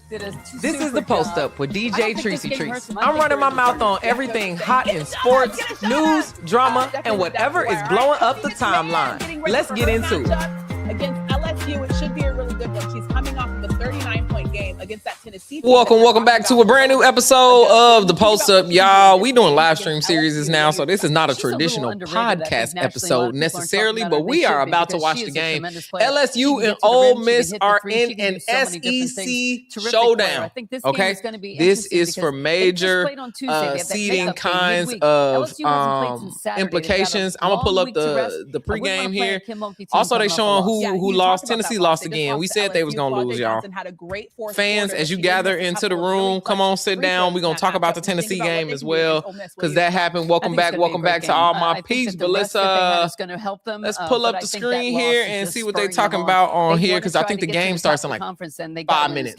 This is the Post Up with DJ Tracy Trees. I'm running my mouth on everything hot in sports, news, drama, and whatever is blowing up the timeline. Let's get into it. Against LSU, it should be a really good one. She's coming off of a 39-point game against that Tennessee team. Welcome back to a brand new episode of the Post Up, y'all. We doing live stream series now, so this is not a traditional podcast episode necessarily, but we are about to watch the game. LSU and Ole Miss are in an SEC showdown. Okay, this is for major seeding kinds of implications. I'm gonna pull up the pregame here. Also, they showing who lost. Tennessee lost again. We said they was gonna lose, y'all. Fans, as you gather into the room, come on, sit down. We're gonna talk about the Tennessee game as well, because that happened. Welcome back to all my peeps. But let's pull up the screen here and see what they're talking about on here, because I think the game starts in like 5 minutes.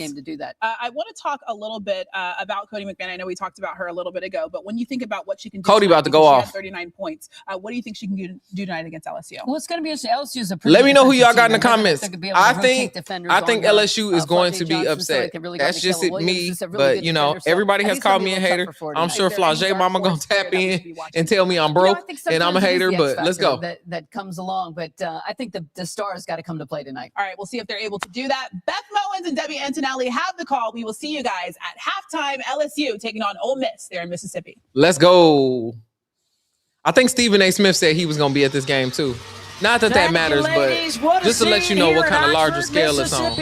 I want to talk a little bit about Cotie McMahon. I know we talked about her a little bit ago, but when you think about what she can do, Cotie about to go off. 39 points. What do you think she can do tonight against LSU? Well, it's going to be LSU's a Let me know who y'all got in the comments. I think LSU is going to be upset. That's just me, but you know, everybody has called me a hater. I'm sure Flau'jae mama gonna tap in and tell me I'm broke and I'm a hater, but let's go. That comes along, but I think the stars got to come to play tonight. All right, we'll see if they're able to do that. Beth Mowins and Debbie Antonelli have the call. We will see you guys at halftime. LSU taking on Ole Miss there in Mississippi. Let's go. I think Stephen A. Smith said he was gonna be at this game too. Not that matters, but just to let you know what kind of larger scale it's on.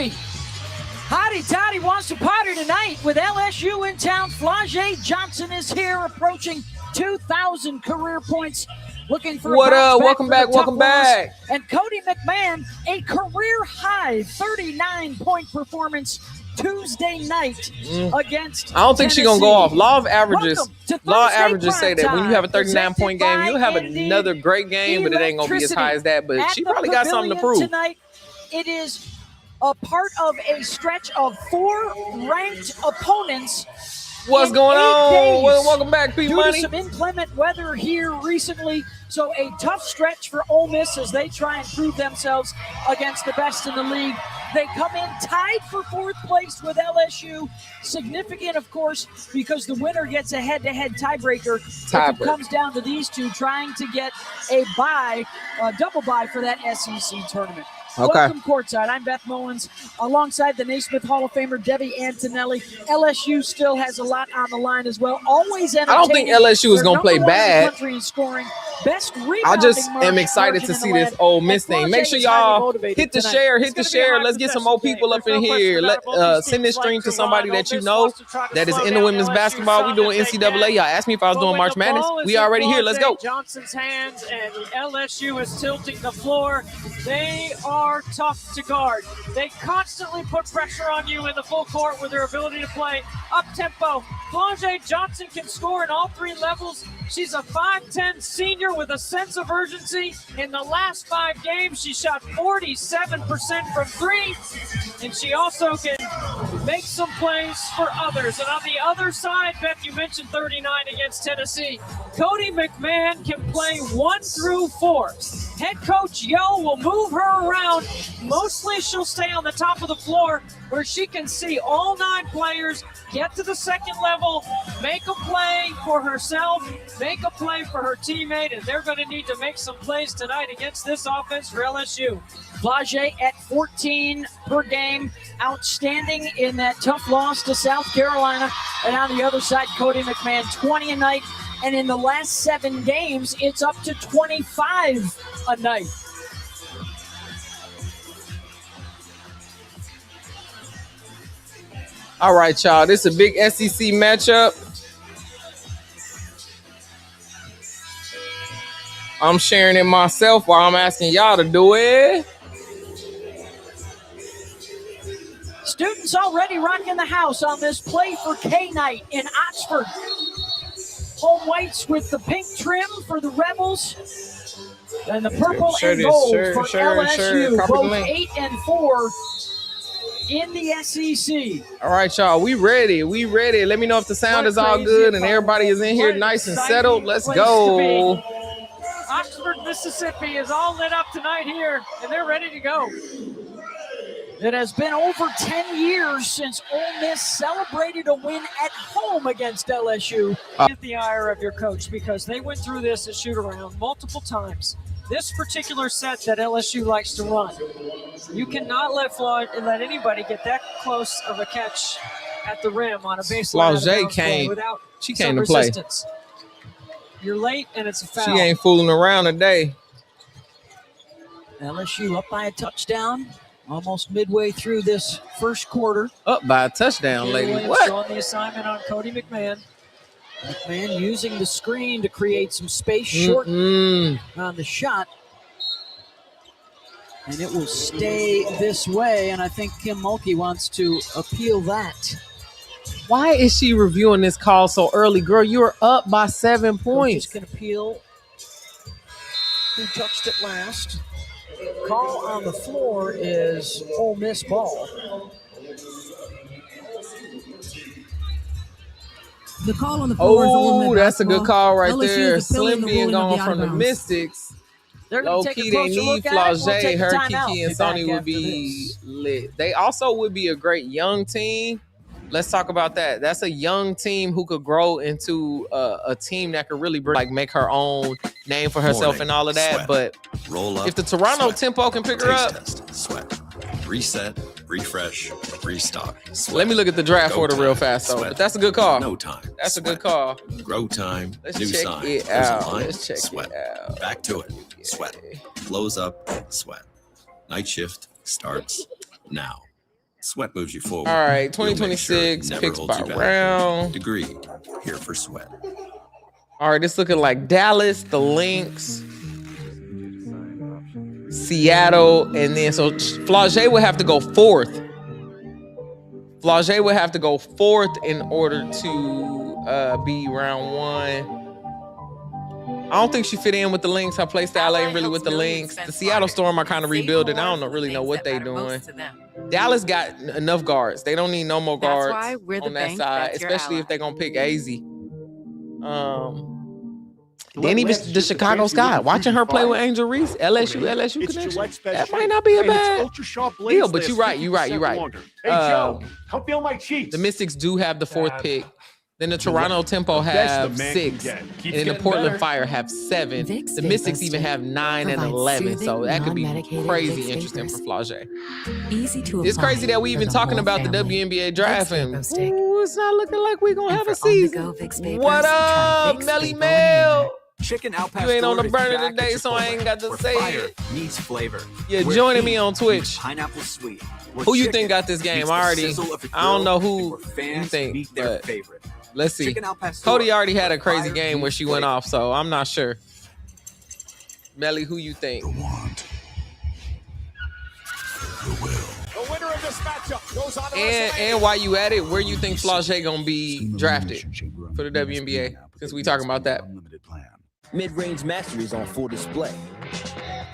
Hotty Toddy wants to party tonight with LSU in town. Flau'jae Johnson is here, approaching 2,000 career points. Looking for what up? Welcome back. And Cotie McMahon, a career high 39-point performance Tuesday night against I don't think she's gonna go off. Law of averages say that when you have a 39-point game, you'll have another great game, but it ain't gonna be as high as that. But she probably got something to prove. Tonight, it is a part of a stretch of 4 ranked opponents. What's going on? Welcome back, P Money. Due to some inclement weather here recently, so a tough stretch for Ole Miss as they try and prove themselves against the best in the league. They come in tied for 4th place with LSU. Significant, of course, because the winner gets a head-to-head tiebreaker. It comes down to these two trying to get a double bye for that SEC tournament. Okay. Welcome courtside. I'm Beth Mowins, alongside the Naismith Hall of Famer Debbie Antonelli. LSU still has a lot on the line as well. Always entertaining. I don't think LSU is going to play bad. I just am excited to see this Ole Miss thing. Make sure y'all hit the share. Let's get some more people up in here. Send this stream to somebody that you know that is into women's basketball. We doing NCAA. Y'all asked me if I was doing March Madness. We already here. Let's go. Johnson's hands and LSU is tilting the floor. They are tough to guard. They constantly put pressure on you in the full court with their ability to play up-tempo. Flau'jae Johnson can score in all 3 levels. She's a 5'10 senior with a sense of urgency. In the last 5 games, she shot 47% from 3, and she also can make some plays for others. And on the other side, Beth, you mentioned 39 against Tennessee. Cotie McMahon can play 1 through 4. Head coach Yo will move her around. Mostly she'll stay on the top of the floor where she can see all 9 players, get to the second level, make a play for herself, make a play for her teammate, and they're going to need to make some plays tonight against this offense for LSU. Flau'jae at 14 per game, outstanding in that tough loss to South Carolina. And on the other side, Cotie McMahon, 20 a night. And in the last 7 games, it's up to 25 a night. All right, y'all. This is a big SEC matchup. I'm sharing it myself while I'm asking y'all to do it. Students already rocking the house on this Play for K night in Oxford. Home whites with the pink trim for the Rebels and the purple and gold for LSU. Both 8 and 4 in the SEC. All right, y'all. We ready. Let me know if the sound is all good and everybody is in here nice and settled. Let's go. Oxford, Mississippi is all lit up tonight here, and they're ready to go. It has been over 10 years since Ole Miss celebrated a win at home against LSU. Get the ire of your coach because they went through this at shoot-around multiple times. This particular set that LSU likes to run, you cannot let anybody get that close of a catch at the rim on a baseline Flau'jae came. without She came some to play. resistance. You're late and it's a foul. She ain't fooling around today. LSU up by a touchdown, almost midway through this first quarter. Up by a touchdown, lady. Williams What? showing the assignment on Cotie McMahon. McMahon using the screen to create some space short on the shot. And it will stay this way, and I think Kim Mulkey wants to appeal that. Why is she reviewing this call so early? Girl, you were up by 7 points. Coaches can appeal who touched it last. Call on the floor is Ole Miss ball. The call on the floor is Ole Miss Oh, that's a basketball. good call right LSU there. is appealing Slim the being ruling of gone the from the out of bounds. Mystics. They're Low going to take key, a they closer need look at it. We'll Flau'jae. take a Her, timeout. Kiki, Be and Sonny back would after be this. lit. They also would be a great young team. Let's talk about that. That's a young team who could grow into a team that could really make her own name for herself Morning, and all of that. sweat. But Roll up, if the Toronto sweat. tempo can pick her Taste up, test, sweat. Reset, refresh, restock. Sweat. let me look at the draft Go order time, real fast, though. sweat. But that's a good call. No time. That's a sweat. good call. Grow time. Let's new check sign. it There's out. a line. Let's check sweat. it out. Back to it. Sweat. Flows up. Sweat. Night shift starts now. Sweat moves you forward. All right, We'll make sure it 2026 never picks holds by you back. round. Degree. Here for sweat. All right, it's looking like Dallas, the Lynx, Seattle, and then so Flau'jae would have to go fourth. Flau'jae would have to go fourth in order to be round one. I don't think she fit in with the Lynx. Her play style ain't really with the Lynx. The Seattle Storm are kind of rebuilding. I don't really know what they doing. Dallas got enough guards. They don't need no more guards on that side, especially if they're gonna pick AZ. Then even the Chicago Sky, watching her play with Angel Reese, LSU connection. That might not be a bad deal, but you're right. Hey Joe, come feel my cheeks. The Mystics do have the fourth pick. Then the Toronto Tempo have 6, and then the Portland Fire have 7. Vicks The Mystics even have 9 and provides 11, so soothing, that could be non-medicated crazy Vicks interesting for vapors. Flau'jae. Easy to It's apply crazy that we for even the talking whole about the family. WNBA draft, Vicks and Vapor Stick. it's not looking like we're gonna have And a for on-the-go season. Vicks Vapors, What try up, Vicks Melly Vapor Mel? Chicken Al You ain't on the Pastor burner is back today, at so I Chipotle, ain't got to where say fire it. meets flavor. You're Where joining heat me on meets Twitch. Pineapple sweet. Where Who you chicken think got this game? meets I the already, sizzle of a I don't know grill, who and where fans you think, meet their but favorite. let's see. Chicken Al Pastor, Cotie already had a crazy fire game where meets she went flavor. off, so I'm not sure. Melly, who you think? The winner of this matchup goes on to And while you at it, where you think Flau'jae gonna be drafted for the WNBA? Since we talking about that. Mid-range mastery is on full display.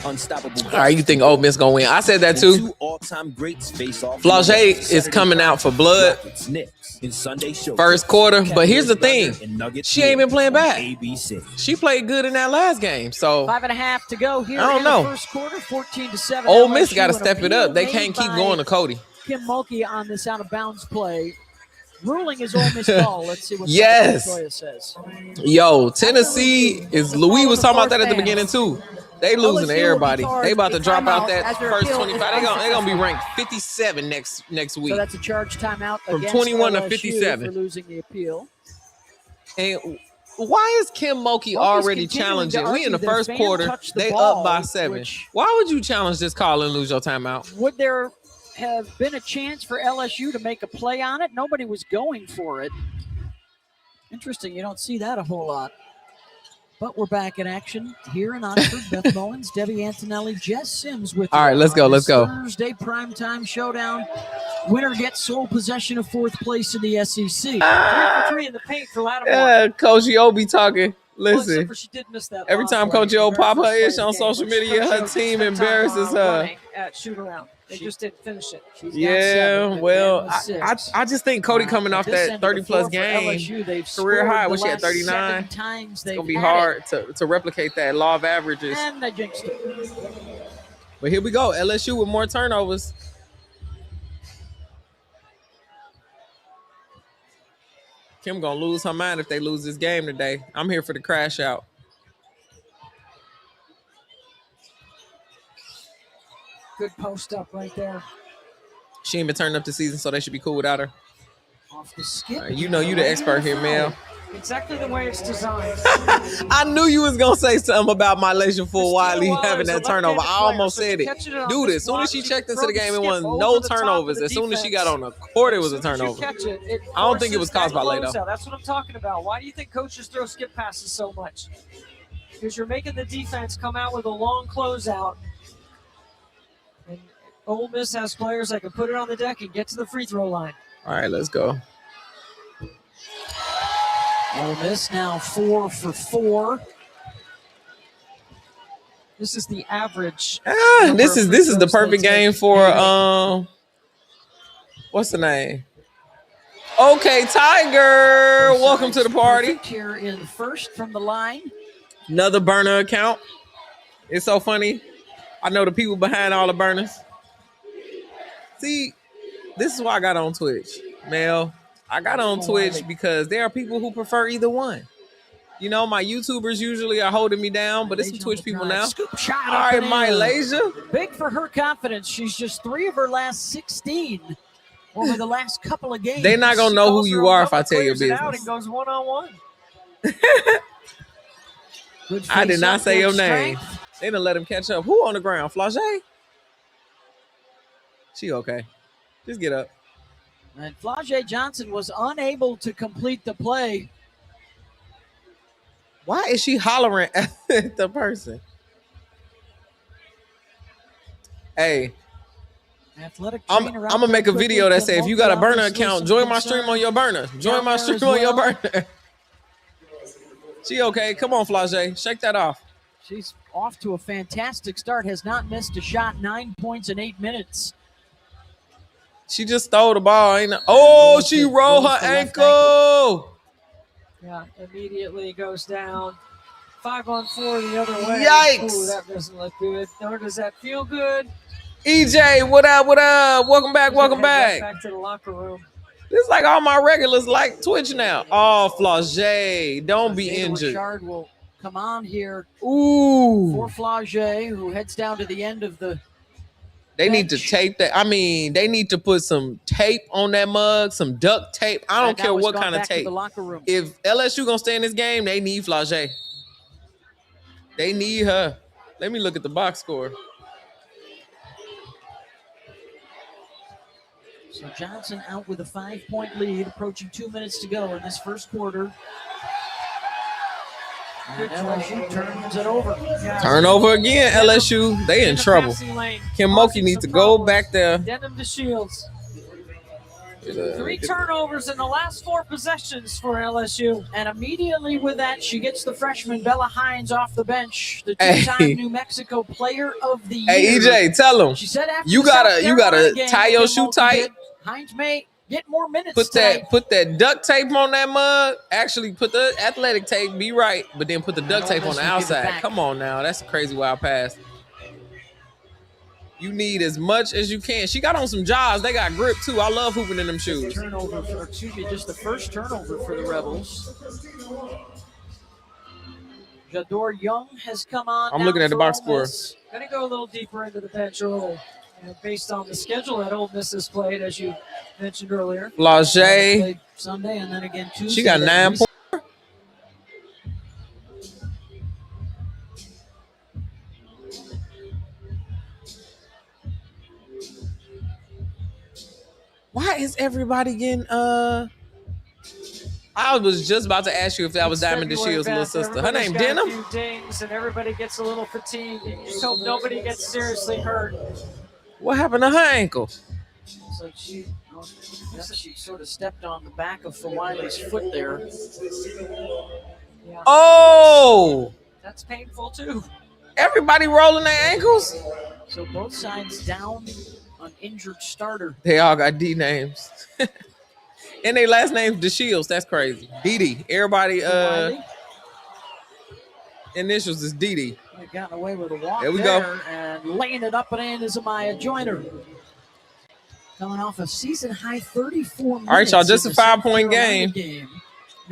Unstoppable. All right, you think Ole Miss gonna win? I said that too. Two all-time greats face off. Flau'jae is coming out for blood in Sunday show. first quarter, but here's the thing: she ain't been playing bad. ABC. She played good in that last game, so 5.5 to go here. I don't in know. The first quarter, 14-7. Ole Miss LSU, got to an step it appeal up. They made can't keep by going to Cotie. Kim Mulkey on this out of bounds play. Ruling is Ole Miss ball. Let's see what Yes. Toya says. Yo, Tennessee is. Louis was talking about that at the beginning too. They losing to everybody. They about to drop out that first 25. They gonna be ranked 57 next week. So that's a charge timeout From against 21 to LSU 57. for losing the appeal. And why is Kim Mulkey already continuing to challenging? We in the argue that first fans quarter. touched the They ball, up by 7. which- Why would you challenge this call and lose your timeout? Would there have been a chance for LSU to make a play on it? Nobody was going for it. Interesting. You don't see that a whole lot. But we're back in action here in Oxford. Beth Mullins, Debbie Antonelli, Jess Sims with All right, you let's go, on let's this go. Thursday primetime showdown. Winner gets sole possession of fourth place in the SEC. 3 for 3 in the paint for Lattimore. Yeah, Coach Yo be talking. Well, Listen, except for she did miss that every long time play. Coach Yo The pop her very first ish play on of the game, social which media, Coach her Yo team spent time, embarrasses her. running at shoot around. They just didn't finish it. She's down Yeah, 7, well, McMahon with 6. I just think Cotie coming off This that end of the 30 plus floor for game, LSU, they've career scored high. the Was she at last 39? 7 times It's they've gonna be had hard to replicate that law of averages. it. And they jinxed it. But here we go, LSU with more turnovers. Kim gonna lose her mind if they lose this game today. I'm here for the crash out. Good post up right there. She ain't been turning up the season, so they should be cool without her. Off the skip. You know you the expert here, Mel. Exactly the way it's designed. I knew you was gonna say something about Mikaylah Flau'jae having that turnover. I almost said it. Dude, as soon as she checked into the game, it was no turnovers. As soon as she got on the court, it was a turnover. I don't think it was caused by Lay, though. That's what I'm talking about. Why do you think coaches throw skip passes so much? Because you're making the defense come out with a long closeout. And Ole Miss has players that can put it on the deck and get to the free throw line. All right, let's go. Ole Miss now 4 for 4. This is the average. This is the perfect game for what's the name? Okay, Tiger. Welcome to the party. Here in first from the line. Another burner account. It's so funny. I know the people behind all the burners. See, this is why I got on Twitch, Mel. I got on Twitch because there are people who prefer either one. You know, my YouTubers usually are holding me down, but it's some Twitch people now. Scoop shot. All right, Mikaylah. Big for her confidence. She's just 3 of her last 16 over the last couple of games. They're not going to know who you are if I tell your business. Out and goes one-on-one. I did not say your name. They didn't let him catch up. Who on the ground? Flau'jae? She okay. Just get up. And Flau'jae Johnson was unable to complete the play. Why is she hollering at the person? Hey, I'm gonna make a video that say if you got a burner account, join my stream on your burner. Join my stream on your burner. She okay. Come on, Flau'jae. Shake that off. She's off to a fantastic start. Has not missed a shot. 9 points in 8 minutes. She just stole the ball. Ain't she rolled her ankle. Yeah, immediately goes down. 5-on-4 the other way. Yikes. Ooh, that doesn't look good. Nor does that feel good. EJ, what up, what up? Welcome back, welcome back. Back to the locker room. It's like all my regulars like Twitch now. Oh, Flau'jae, don't be injured. Richard will come on here. Ooh. For Flau'jae, who heads down to the end of the They need to tape that. I mean, they need to put some tape on that mug, some duct tape. I don't care what kind of tape. If LSU gonna stay in this game, they need Flau'jae. They need her. Let me look at the box score. So Johnson out with a 5-point lead, approaching 2 minutes to go in this first quarter. And LSU turns it over. Turnover again, LSU. They in trouble. Kim Mulkey needs to go back there. Denim to Shields. 3 turnovers in the last 4 possessions for LSU. And immediately with that, she gets the freshman Bella Hines off the bench, the 2-time New Mexico Player of the Year. Hey, EJ, tell them. She said after you gotta tie your shoe tight. Hines may get more minutes. Put that duct tape on that mug. Actually, put the athletic tape. Be right, but then put the duct tape on the outside. Come on now, that's a crazy wild pass. You need as much as you can. She got on some jaws. They got grip too. I love hooping in them shoes. Turnover for, just the first turnover for the Rebels. Jador Young has come on. I'm looking at the box score. Gonna go a little deeper into the bench role. Based on the schedule that Ole Miss has played, as you mentioned earlier. Flau'jae. Sunday and then again Tuesday. She got 9 points. Why is everybody getting I was just about to ask you if that was Diamond DeShield's little sister. Her name Denim? A few dings and everybody gets a little fatigued. You just hope nobody gets seriously hurt. What happened to her ankle? So she sort of stepped on the back of Flau'jae's foot there. Yeah. Oh! That's painful too. Everybody rolling their ankles? So both sides down an injured starter. They all got D names. And their last name's DeShields. That's crazy. Dee. Everybody initials is Dee. They've gotten away with a walk there we go. And laying it up and in is Amaya Joyner. Coming off a season-high 34 minutes. All right, y'all, just a 5-point game.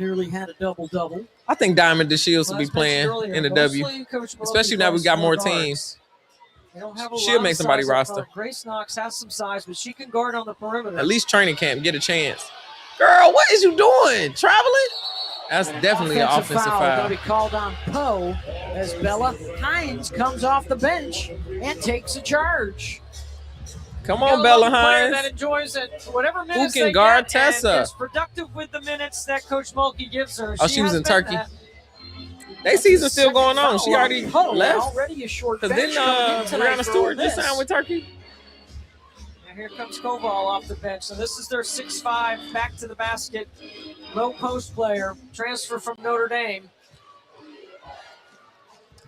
nearly had a double-double. I think Diamond DeShields will be As mentioned playing earlier, in the W, mostly Coach Mulkey especially now we goes got for more guards. teams. They don't have a She'll lot make of somebody size up roster. front. Grace Knox has some size, but she can guard on the perimeter. At least training camp, get a chance. Girl, what is you doing? Traveling? That's definitely an offensive foul. Going to be called on Poe as Bella Hines comes off the bench and takes a charge. Come on, Bella Hines. That enjoys it. Whatever minutes can they guard get and Tessa? is productive with the minutes that Coach Mulkey gives her. Oh, she was has in been Turkey. that. They season still going on. She already Poe, left. already a short Because bench then coming in tonight Brianna for Stewart Ole just Miss. signed with Turkey. And here comes Koval off the bench. So this is their 6'5", back to the basket, low post player, transfer from Notre Dame.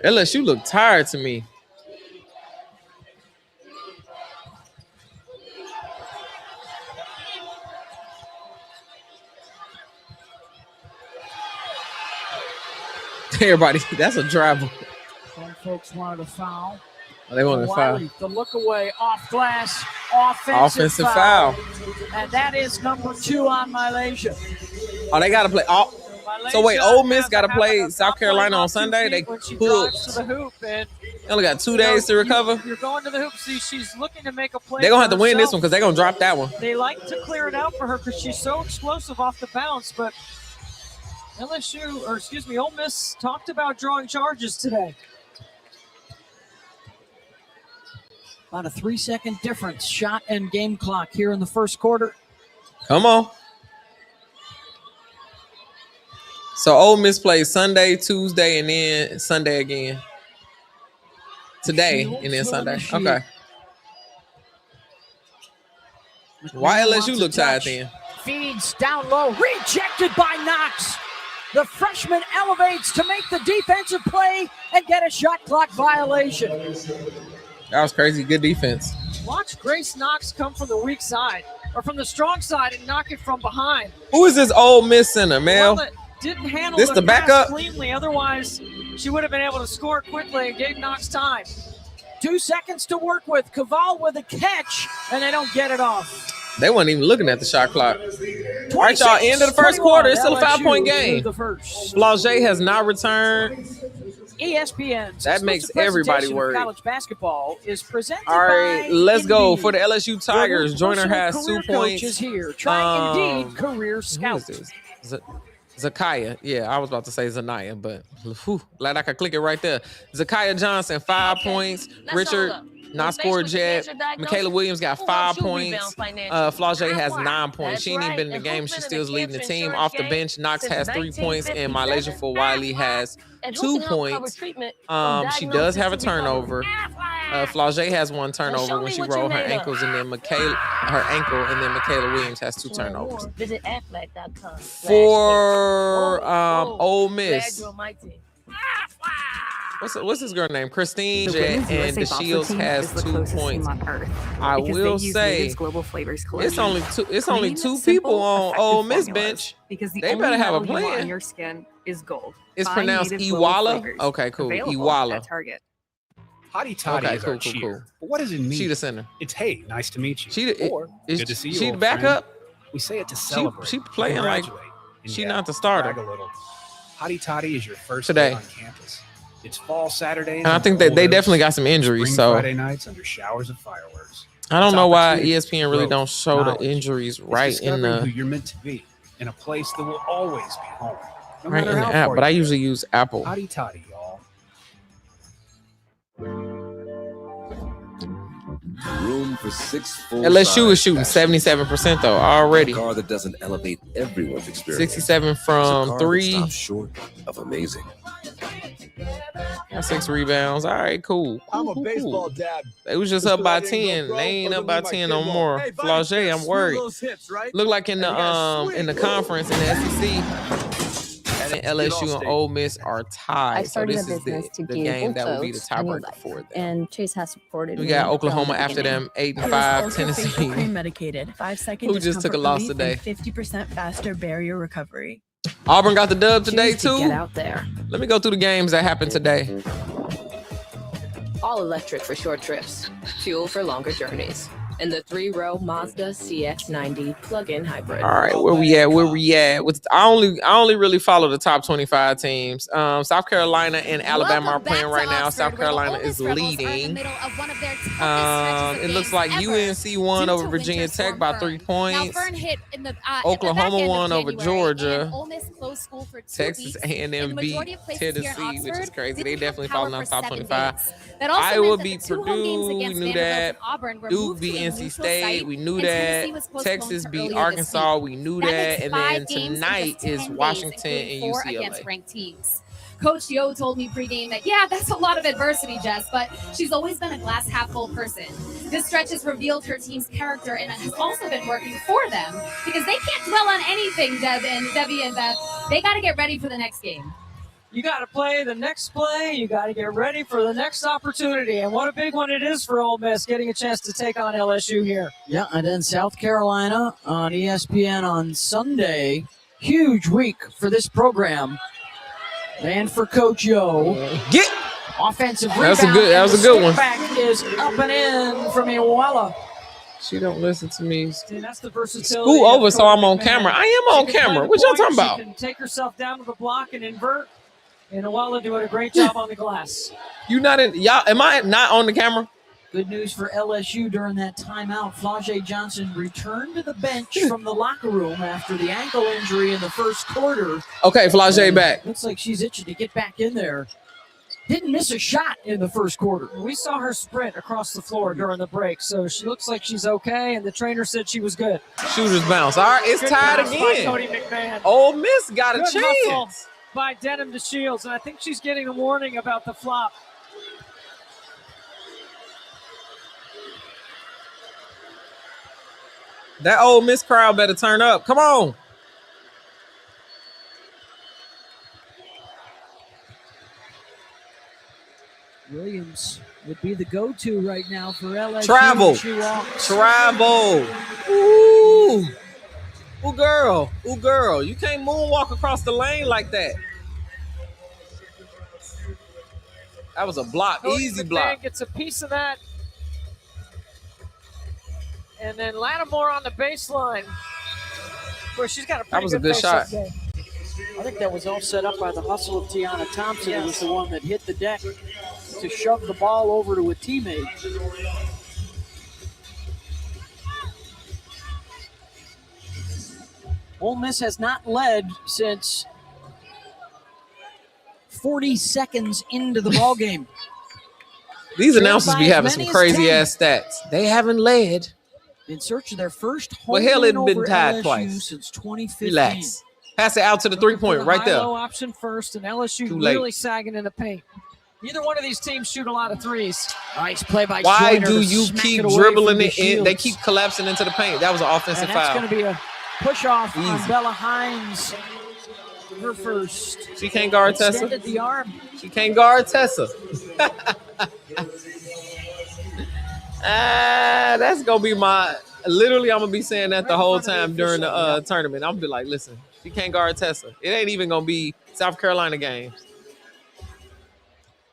LSU look tired to me. Everybody, that's a driver. Some folks wanted a foul. Oh, they wanted a foul. Wiley, the look away off glass, offensive foul. And that is number 2 on Malaysia. Oh, they got to play. Oh, so wait, Ole Miss got to play South Carolina on Sunday. They when she drives to the hoop, and only got 2 days to recover. You're going to the hoop. See, she's looking to make a play. They're going to have to for win this herself. one because they're going to drop that one. They like to clear it out for her because she's so explosive off the bounce, but Ole Miss talked about drawing charges today. About a 3-second difference, shot and game clock here in the first quarter. Come on. So Ole Miss plays Sunday, Tuesday, and then Sunday again. Today and then Sunday. Okay. Why LSU look tired then? Feeds down low, rejected by Knox. The freshman elevates to make the defensive play and get a shot clock violation. That was crazy. Good defense. Watch Grace Knox come from the weak side or from the strong side and knock it from behind. Who is this Ole Miss center, Mel? Well, didn't handle This the pass backup? cleanly. Otherwise, she would have been able to score quickly and gave Knox time. 2 seconds to work with. Caval with a catch, and they don't get it off. They weren't even looking at the shot clock. All right, y'all. End of the first quarter. It's still a 5-point game. Flau'jae has not returned. ESPN's That makes exclusive everybody presentation of worried. College basketball is presented All right, by let's go Indeed. for the LSU Tigers. Joyner has 2 Career points. coaches here. Try Indeed Career Who Scout. is this? Zakaya. Yeah, I was about to say Zanaya, but glad I could click it right there. Zakaya Johnson, 5 points. Richard not scored yet. Mikaylah Williams got 5 points. Flau'jae has 9 points. She ain't even been in the game. She still is leading the team. Off the bench, Knox has 3 points, and Mikaylah for Wiley has 2 points. She does have a turnover. Flau'jae has 1 turnover when she rolled her ankles, and then Mikaylah Williams has 2 turnovers. Visit Aflac.com. For Ole Miss. What's this girl name? Christine and DeShields has 2 points. I will say it's only two people on Ole Miss bench. They better have a plan. Your skin is gold. It's pronounced Iwala. Okay, cool. Iwala. Hottie Toddy is our cheer. Cool. But what does it mean? She the center. It's hey, nice to meet you. Good to see you. She the old backup. friend. We say it to celebrate. She playing like she not the brag starter. a little. Hottie Toddy is your first Today. day on campus. It's fall Saturdays. And I think that they definitely got some injuries. So Friday nights under showers of fireworks. I don't know why Opportunity, ESPN really growth, don't show the knowledge. injuries It's right in discovering who the you're meant to be in a place that will always be home. No right matter in the how app. far But I you usually use Apple. Hottie Toddy, y'all. Room for 6 full LSU is shooting 77% though already. A car that doesn't elevate everyone's experience. 67 from 3. Stops short of amazing. Got 6 rebounds. All right, cool. I'm a baseball dad. They was just up by 10. They ain't up by 10 no more. Flau'jae, I'm worried. Look like in the conference in the SEC, and LSU and Ole Miss are tied. I So started this a is business to the give game old that will be the folks a new tiebreaker life, for them. and Chase has supported We me got from Oklahoma the after beginning. them, 8-5. Ultra Tennessee. pre-medicated. 5 second Who just took a discomfort loss relief today? and 50% faster barrier recovery. Auburn got the dub today Choose to too. Get out there. Let me go through the games that happened today. All electric for short trips. Fuel for longer journeys. and the 3-row Mazda CX-90 plug-in hybrid. All right, where we at? I only really follow the top 25 teams. South Carolina and Alabama are playing right now. South Carolina is leading. It looks like UNC won over Virginia Tech by 3 points. Oklahoma won over Georgia. Texas A&M beat Tennessee, which is crazy. They definitely falling out top 25. Iowa beat Purdue. We knew that. Duke beat NC State. We knew that. Texas beat Arkansas. We knew that. And then tonight is Washington and UCLA. Coach Yo told me pregame that, yeah, that's a lot of adversity, Jess, but she's always been a glass half full person. This stretch has revealed her team's character and has also been working for them because they can't dwell on anything, Debbie and Beth. They got to get ready for the next game. You got to play the next play. You got to get ready for the next opportunity. And what a big one it is for Ole Miss, getting a chance to take on LSU here. Yeah, and then South Carolina on ESPN on Sunday. Huge week for this program. And for Coach Yo. Get offensive rebound. That was a good one. Back is up and in from Mikaylah. She don't listen to me. See, that's the versatility. School over, so I'm on camera. I am on camera. What y'all talking about? She can take herself down to the block and invert. And Mikaylah doing a great job on the glass. You not in y'all? Am I not on the camera? Good news for LSU during that timeout. Flau'jae Johnson returned to the bench from the locker room after the ankle injury in the first quarter. Okay, Flau'jae back. Looks like she's itching to get back in there. Didn't miss a shot in the first quarter. We saw her sprint across the floor during the break, so she looks like she's okay, and the trainer said she was good. Shooter's bounce. All right, it's Good tied bounce by again. Cotie McMahon. Ole Miss got a Good chance. hustle by Denham to Shields, and I think she's getting a warning about the flop. That Ole Miss crowd better turn up. Come on. Williams would be the go-to right now for LSU. Travel. Ooh. Ooh, girl. Ooh, girl. You can't moonwalk across the lane like that. That was a block. Cotie Easy McMahon block. Gets a piece of that. And then Lattimore on the baseline. Boy, she's got a pretty That was a good shot. game. I think that was all set up by the hustle of Tiana Thompson. Yes. Who was the one that hit the deck to shove the ball over to a teammate. Ole Miss has not led since 40 seconds into the ball game. These announcers be having some crazy ass stats. They haven't led. In search of their first home Well, hell, win it been over tied LSU twice. since 2015. Relax. Pass it out to the 3-point right there. High-low option first, and LSU Too late. really sagging in the paint. Neither one of these teams shoot a lot of threes. Nice play by Why Joyner do to you smack keep it away dribbling from the it in? They Shields. keep collapsing into the paint. That was an offensive And that's foul. going to be a push-off Easy. on Bella Hines. Her first. She can't guard Extended Tessa. the arm. She can't guard Tessa. That's going to be my... Literally, I'm going to be saying that the whole time during the tournament. I'm going to be like, listen, she can't guard Tessa. It ain't even going to be South Carolina games.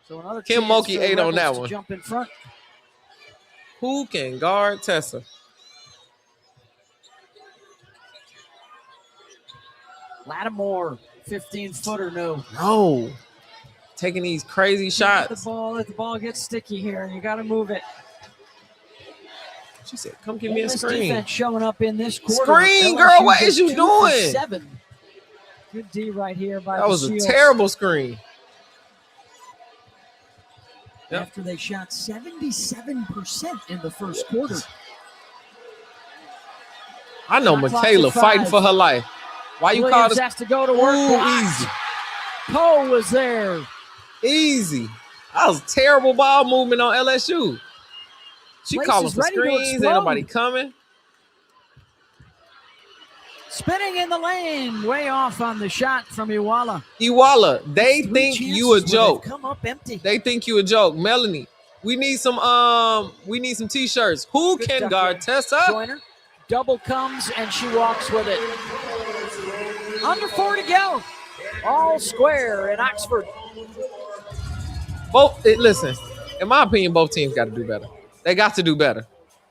So another Kim chance Mulkey for the ate on Rebels that to one. Jump in front. Who can guard Tessa? Lattimore, 15-footer, no. No. Taking these crazy shots. Let the ball get sticky here, and you got to move it. She said, come give me a Ole Miss screen. defense showing up in this quarter. Screen, LSU girl, what gets is you 2 for doing? 7. Good D right here by That was a Shields. terrible screen. Yep. After they shot 77% in the first quarter. I know Shot clock Mikaylah at 5. fighting for her life. Why you call Williams this? has to go to work. Ooh, Blocked. easy. Poe was there. Easy. That was terrible ball movement on LSU. She Place calling is for ready to screens. Ain't explode. nobody coming. Spinning in the lane, way off on the shot from Mikaylah. Iwala, they 3 think chances you a where joke. they've come up empty. They think you a joke. Melanie, we need some t-shirts. Who Good can stuff guard there. Tessa? Joyner, double comes and she walks with it. Under 4 to go. All square in Oxford. Listen, in my opinion, both teams got to do better. They got to do better.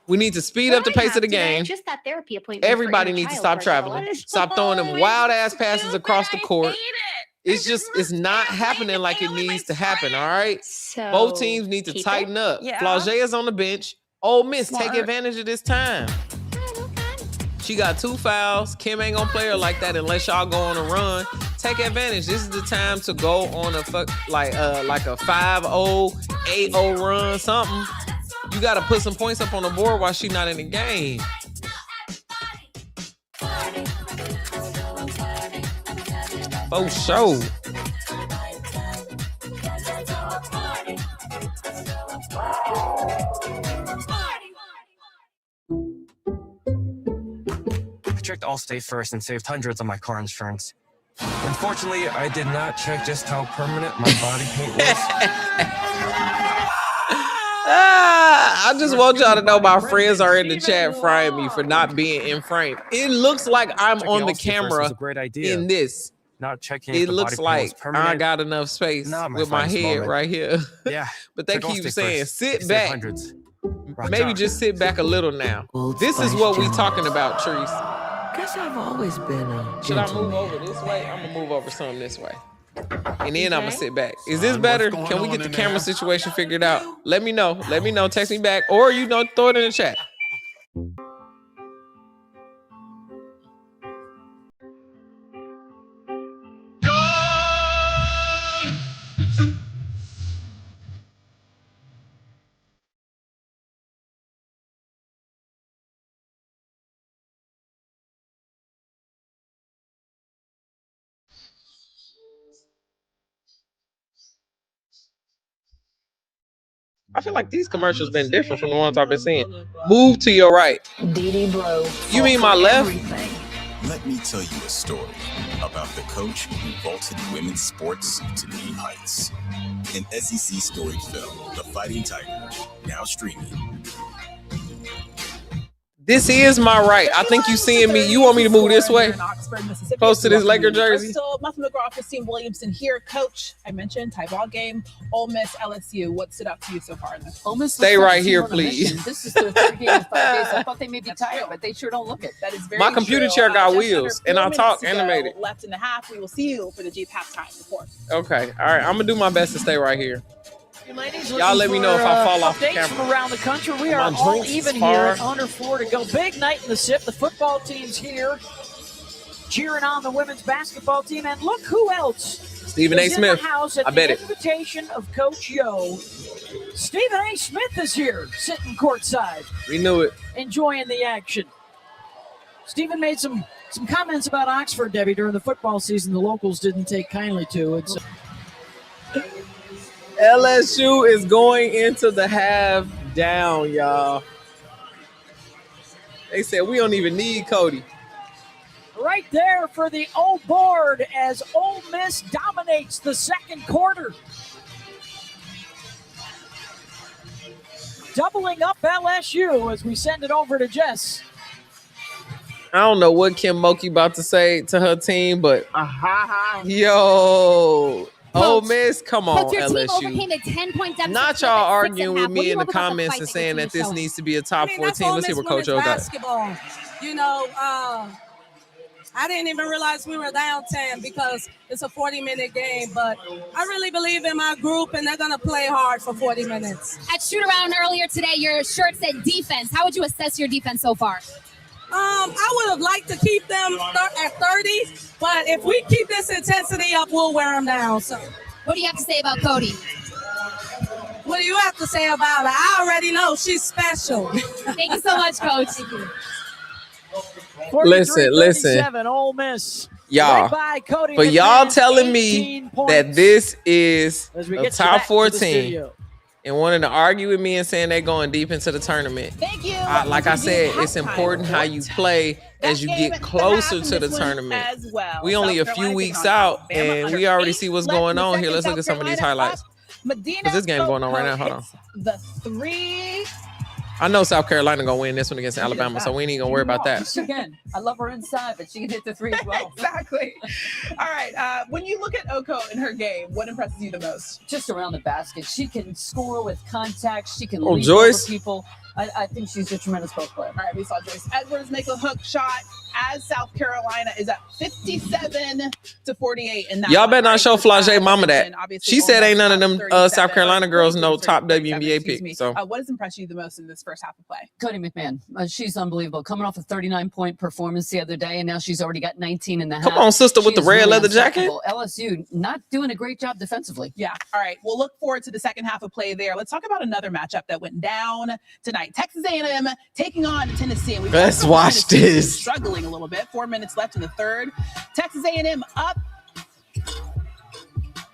We need to speed up the pace of the game. Just that therapy appointment. Everybody needs to stop traveling. Stop throwing them wild ass passes across the court. It's not happening like it needs to happen. All right. So both teams need to tighten up. Yeah. Flau'jae is on the bench. Ole Miss, take advantage of this time. She got 2 fouls. Kim ain't gonna play her like that unless y'all go on a run. Take advantage. This is the time to go on a like a 5-0, 8-0 run, something. You got to put some points up on the board while she's not in the game. For sure. I checked Allstate first and saved hundreds on my car insurance. Unfortunately, I did not check just how permanent my body paint was. I just want y'all to know my friends are in the chat frying me for not being in frame. It looks like I'm on the camera in this. Not checking. It looks like I got enough space with my head right here. Yeah. But they keep saying, sit back. Maybe just sit back a little now. This is what we talking about, Trees. Guess I've always been a Should I move over this way? I'm gonna move over some this way. And then I'm gonna sit back. Is this better? Can we get the camera situation figured out? Let me know. Let me know. Text me back. Or throw it in the chat. I feel like these commercials been different from the ones I've been seeing. Move to your right. Bro. You mean my left? Let me tell you a story about the coach who vaulted women's sports to new heights. An SEC storied film, The Fighting Tigers, now streaming. This is my right. I think you seeing me. You want me to move this way? Close to this Laker jersey. Muffin McGraw, Christine Williamson here. Coach, I mentioned tie ball game. Ole Miss, LSU. What stood out to you so far in this? Ole Miss Stay right here, please. This is their 3rd game in 5 days. I thought they may be tired, but they sure don't look it. That is very My computer true. chair got Just wheels, under and I 4 talk minutes animated. Left in the half. We will see you for the Jeep halftime report. Okay. All right. I'm going to do my best to stay right here. Ladies, y'all let me know if I fall off the updates camera. from around the country. We are all even here at under 4 to go. Big night in the SIP. The football team's here cheering on the women's basketball team. And look who else. Stephen A. is Smith. In the house at I bet it. invitation of Coach Yo. Stephen A. Smith is here, sitting courtside. We knew it. Enjoying the action. Stephen made some comments about Oxford, Debbie, during the football season. The locals didn't take kindly to it. So. LSU is going into the half down, y'all. They said we don't even need Cotie. Right there for the O board as Ole Miss dominates the second quarter. Doubling up LSU as we send it over to Jess. I don't know what Kim Mulkey about to say to her team, but yo, Ole Miss, come on, your LSU. team overcame a 10-point deficit. Not y'all arguing with me in the comments and saying that this needs to be a top 4 team. Let's see what Coach O got. Basketball. You know, I didn't even realize we were down 10 because it's a 40-minute game, but I really believe in my group, and they're going to play hard for 40 minutes. At shoot-around earlier today, your shirt said defense. How would you assess your defense so far? I would have liked to keep them at 30, but if we keep this intensity up, we'll wear them down. So, what do you have to say about Cotie? What do you have to say about her? I already know she's special. Thank you so much, Coach. Listen. Ole Miss. Y'all, but y'all telling me that this is a top 4 team and wanting to argue with me and saying they're going deep into the tournament. Thank you. Like I said, it's important how you play as you get closer to the tournament. We only a few weeks out, and we already see what's going on here. Let's look at some of these highlights. Because this game going on right now. Hold on. The 3. I know South Carolina going to win this one against Alabama, so we ain't even going to worry about that. She can. I love her inside, but she can hit the 3 as well. Exactly. All right. When you look at Oko in her game, what impresses you the most? Just around the basket. She can score with contact. She can Oh, lead Joyce. over people. I think she's a tremendous post player. All right, we saw Joyce Edwards make a hook shot as South Carolina is at 57-48. In that Y'all one, better not right? show Flau'jae mama that. And obviously, She said Ole ain't none of Miss them 37, South Carolina girls no top 37, WNBA excuse me. pick. So What has impressed you the most in this first half of play? Cotie McMahon, she's unbelievable. Coming off a 39-point performance the other day, and now she's already got 19 in the half. come on, sister, with She the is red really leather jacket. unstoppable. LSU not doing a great job defensively. Yeah. All right. We'll look forward to the second half of play there. Let's talk about another matchup that went down tonight. Texas A&M taking on Tennessee. And Let's watch this. Struggling a little bit. 4 minutes left in the third. Texas A&M up.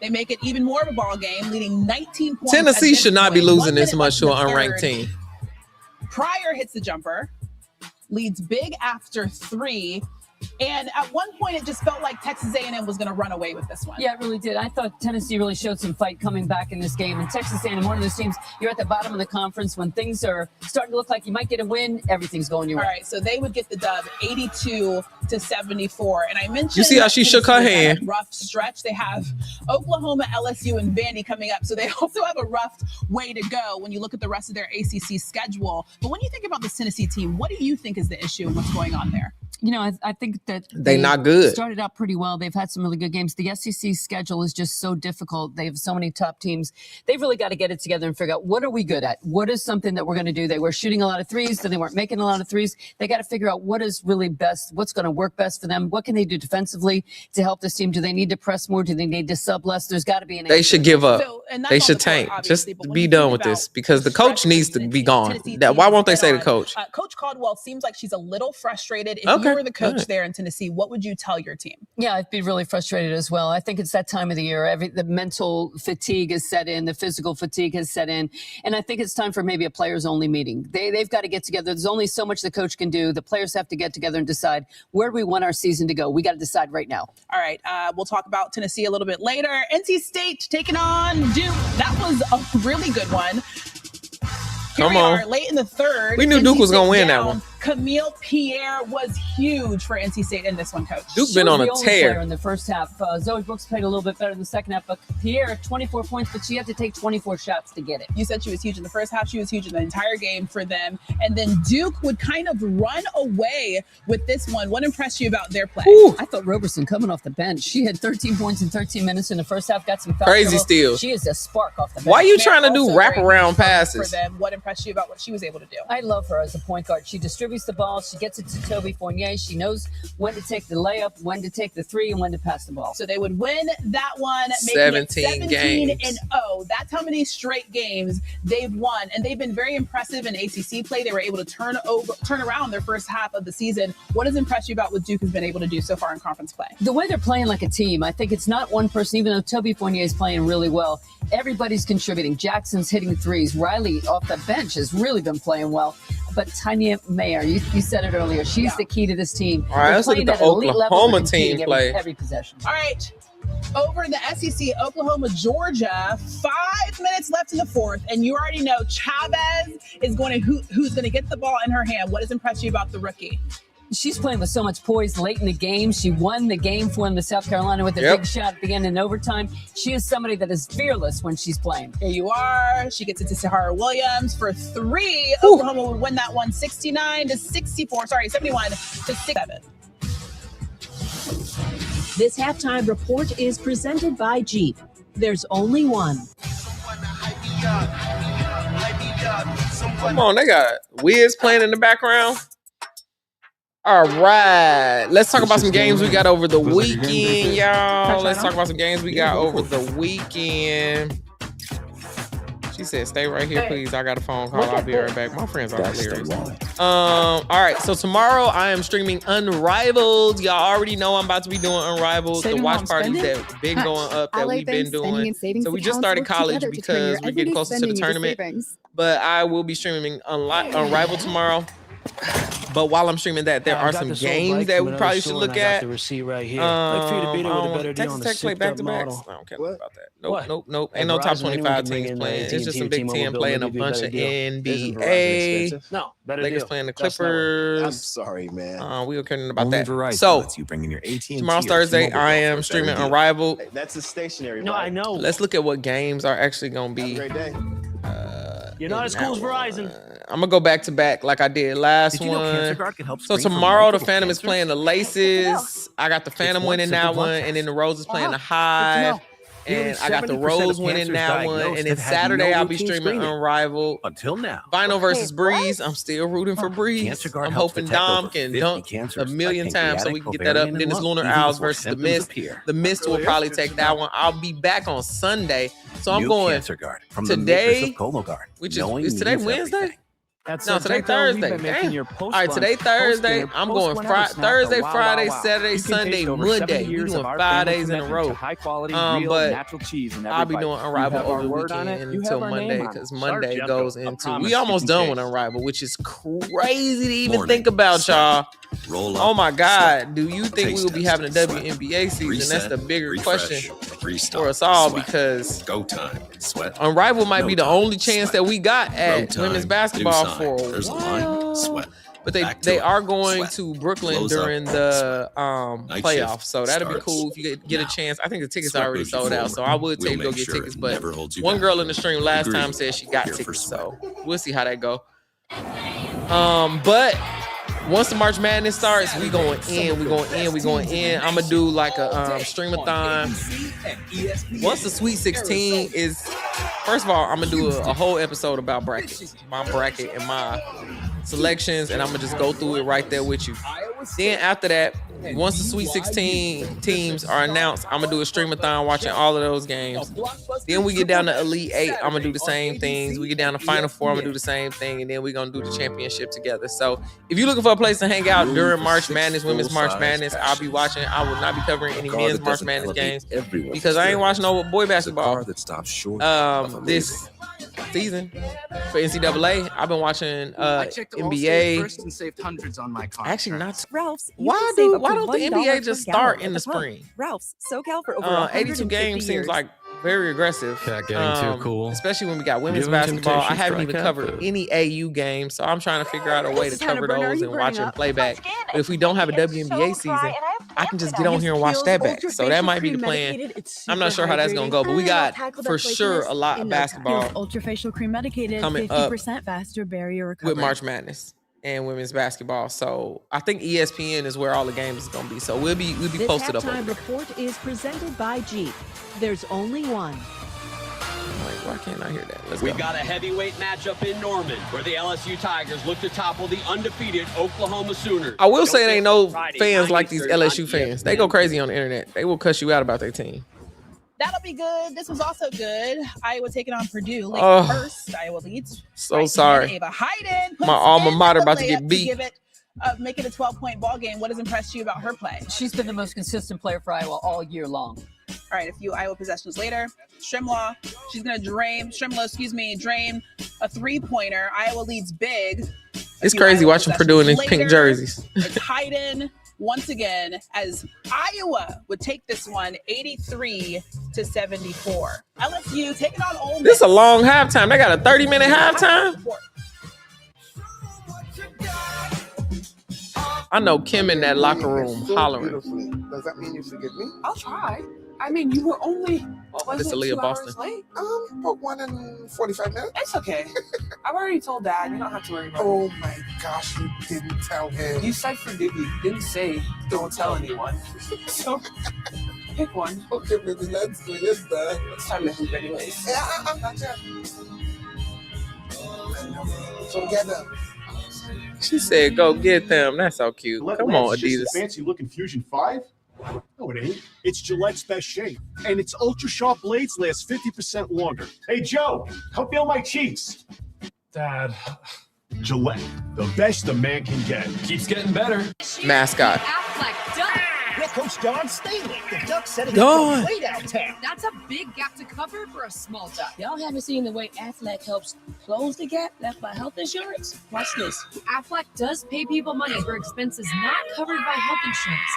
They make it even more of a ball game, leading 19 points. Tennessee should not be losing this much to an unranked unranked team. Pryor hits the jumper, leads big after 3. And at one point, it just felt like Texas A&M was going to run away with this one. Yeah, it really did. I thought Tennessee really showed some fight coming back in this game. And Texas A&M, one of those teams, you're at the bottom of the conference. When things are starting to look like you might get a win, everything's going your way. All right, so they would get the dub 82-74. And I mentioned— You see how she shook her hand? Rough stretch. They have Oklahoma, LSU, and Vandy coming up. So they also have a rough way to go when you look at the rest of their ACC schedule. But when you think about this Tennessee team, what do you think is the issue and what's going on there? You know, I think that They not good. Started out pretty well. They've had some really good games. The SEC schedule is just so difficult. They have so many top teams. They've really got to get it together and figure out, what are we good at? What is something that we're going to do? They were shooting a lot of threes, then they weren't making a lot of threes. They got to figure out what is really best, what's going to work best for them. What can they do defensively to help this team? Do they need to press more? Do they need to sub less? There's got to be an They should give up. And that's They on should the court, tank. obviously, Just but when be you done think with about this because the coach needs to be gone. Tennessee Why won't they teams say the on, coach? Coach Caldwell seems like she's a little frustrated. If Okay, you were the coach good. there in Tennessee, what would you tell your team? Yeah, I'd be really frustrated as well. I think it's that time of the year. The mental fatigue has set in, the physical fatigue has set in, and I think it's time for maybe a players-only meeting. They've got to get together. There's only so much the coach can do. The players have to get together and decide where do we want our season to go. We got to decide right now. All right, we'll talk about Tennessee a little bit later. NC State taking on Duke. That was a really good one. Here Come we on. are, late in the third. We knew Duke was gonna win that down. one. Camille Pierre was huge for NC State in this one, Coach. Duke She been was on the a only tear. player in the first half. Zoe Brooks played a little bit better in the second half, but Pierre, 24 points, but she had to take 24 shots to get it. You said she was huge in the first half. She was huge in the entire game for them. And then Duke would kind of run away with this one. What impressed you about their play? I thought Roberson coming off the bench. She had 13 points in 13 minutes in the first half, got some foul Crazy trouble. steal. She is a spark off the bench. Why you They're trying to do also very wraparound huge for passes? them. What impressed you about what she was able to do? I love her as a point guard. She distributes the ball. She gets it to Toby Fournier. She knows when to take the layup, when to take the three, and when to pass the ball. So they would win that one, making 17 it 17-0. That's how many straight games they've won, and they've been very impressive in ACC play. They were able to turn around their first half of the season. What has impressed you about what Duke has been able to do so far in conference play? The way they're playing like a team, I think it's not one person, even though Toby Fournier is playing really well. Everybody's contributing. Jackson's hitting threes. Riley off the bench has really been playing well. But Tanya Mayer, you said it earlier, she's the key to this team. All right, They're let's look playing at the at an elite level, Oklahoma they're competing team play. every possession. All right. Over in the SEC, Oklahoma, Georgia, 5 minutes left in the fourth, and you already know Chavez is going to who's going to get the ball in her hand. What has impressed you about the rookie? She's playing with so much poise late in the game. She won the game for them to South Carolina with a big shot at the end in overtime. She is somebody that is fearless when she's playing. Here you are. She gets it to Sahara Williams for 3. Ooh. Oklahoma would win that one 71-67. This halftime report is presented by Jeep. There's only one. Come on, they got Wiz playing in the background. All right, let's talk about some games we got over the weekend, y'all. Let's talk about some games we got over the weekend. She said, stay right here, please. I got a phone call. I'll be right back. My friends are hilarious. All right, so tomorrow I am streaming Unrivaled. Y'all already know I'm about to be doing Unrivaled. The watch parties that been going up that we've been doing. So we just started college because we're getting closer to the tournament. But I will be streaming Unrivaled tomorrow. But while I'm streaming that, there are some games that we probably should look at. Texas Tech play back-to-backs. I don't care about that. Nope. Ain't no top 25 teams playing. It's just some Big Ten playing a bunch of NBA. No, Lakers playing the Clippers. I'm sorry, man. We were caring about that. So tomorrow's Thursday, I am streaming Unrivaled. That's a stationary. No, I know. Let's look at what games are actually going to be. Have a great day. You're not as cool as Verizon. I'm gonna go back to back like I did last Did you know one. Cancer Guard can help So screen for tomorrow the multiple Phantom is cancers? playing the Laces. I got the Phantom one winning simple that blood one, test. and then the Rose is playing the Good to Hive. know. Nearly And I got the 70% Rose of winning cancers that one. diagnosed And then have had Saturday no I'll be routine streaming screening. Unrivaled. Until now. Vinyl versus Breeze. I'm still rooting for Breeze. Cancer Guard I'm helps hoping detect Dom over can 50 dunk cancers a like million times so we can get that up. pancreatic, Then it's ovarian, Lunar and lung, Owls even versus the before Mist. symptoms appear. The Mist will probably take that one. I'll be back on Sunday. So I'm New going Cancer Guard from the makers today, of Cologuard. which Knowing is today means Wednesday? everything. No, today Thursday. Damn. All right, today Thursday. I'm going Thursday, Friday, Saturday, Sunday, Monday. We doing 5 days in a row. But I'll be doing Unrivaled over the weekend until Monday because Monday goes into. We almost done with Unrivaled, which is crazy to even think about, y'all. Roll up, Oh my God! Do you think Taste we will be test, having a WNBA season? Reset, That's the bigger refresh, question restart, for us all sweat. because Go time, sweat. Unrivaled might No be the time, only chance sweat. that we got at Road time, women's new basketball sign. for a There's while. line, sweat. But Back to they it, are going sweat. to Brooklyn Close up, during the Night playoffs, shift so that'll be starts cool if you get a now. chance. I think the tickets Sweat are already moves you sold out, forward. so I would tell you to We'll go make get sure tickets. it But never holds you one back. girl in the stream last Agree. time said she got Here for tickets, sweat. so we'll see how that go. But once the March Madness starts, we going in. I'm gonna do like a streamathon. Once the Sweet 16 is, first of all, I'm gonna do a whole episode about brackets, my bracket and my selections, and I'm gonna just go through it right there with you. Then after that, once the Sweet 16 teams are announced, I'm gonna do a streamathon watching all of those games. Then we get down to Elite 8, I'm gonna do the same things. We get down to Final 4, I'm gonna do the same thing, and then we're gonna do the championship together. So if you're looking for a place to hang out during March Madness, Women's March Madness, I'll be watching. I will not be covering any men's March Madness games because I ain't watching no boy basketball this season for NCAA. I've been watching I checked Allstate NBA. first and saved hundreds on my car. Actually, not. Ralph's. Why don't the NBA just start in the spring? Ralph's SoCal for over 82 games seems like very aggressive. Not getting too cool. Especially when we got women's Give 'em basketball. I temptation, haven't even strike covered out. any AU games, so I'm trying to figure out a way to cover Hannah Burner, are those you and watch burning and up? play back. But if we don't have a WNBA season, I can just get on here and watch that back. So that might be the plan. I'm not sure how that's gonna go, but we got for sure a lot of basketball Ultra facial cream medicated, coming up 50% faster barrier recovery. with March Madness and women's basketball. So I think ESPN is where all the games is gonna be. So we'll be This posted up. halftime Over there. report is presented by Jeep. There's only one. Wait, why can't I hear that? Let's We've go. got a heavyweight matchup in Norman where the LSU Tigers look to topple the undefeated Oklahoma Sooners. I will say it ain't no Friday, fans like these 9:30 LSU on fans. They go crazy on the internet. They will cuss you out about their team. That'll be good. This was also good. Iowa taking on Purdue. Late Oh, first, Iowa leads. So sorry. Ava Hayden puts My alma in mater the about to layup get beat. give it, make it a 12-point ball game. What has impressed you about her play? She's been the most consistent player for Iowa all year long. All right, a few Iowa possessions later. Strimlaw, she's going to drain a three-pointer. Iowa leads big. It's crazy watching Purdue in these pink jerseys. It's Hayden once again as Iowa would take this one 83-74. LSU taking on Ole Miss. This is a long halftime. They got a 30-minute halftime. I know Kim in that locker room hollering. Does that mean you forgive me? I'll try. I mean, you were only, what was This it, Aaliyah 2 Boston. hours late? About 1 and 45 minutes. It's okay. I've already told Dad. You don't have to worry about Oh my gosh, you didn't tell him. it. You said forgive you. You didn't say don't tell anyone. So, pick one. Okay, baby, let's do this then. It's time to hoop anyways. Yeah, I'm not yet. So get them. She said, "Go get them." That's so cute. Come on, Adidas. Fancy looking Fusion 5? No, it ain't. It's Gillette's best shave. And its ultra sharp blades last 50% longer. Hey, Joe, come feel my cheeks. Dad. Gillette, the best a man can get. Keeps getting better. Mascot. With Coach Don Staley, the Ducks setting Don. up way downtown. That's a big gap to cover for a small duck. Y'all haven't seen the way Aflac helps close the gap left by health insurance? Watch this. Aflac does pay people money for expenses not covered by health insurance.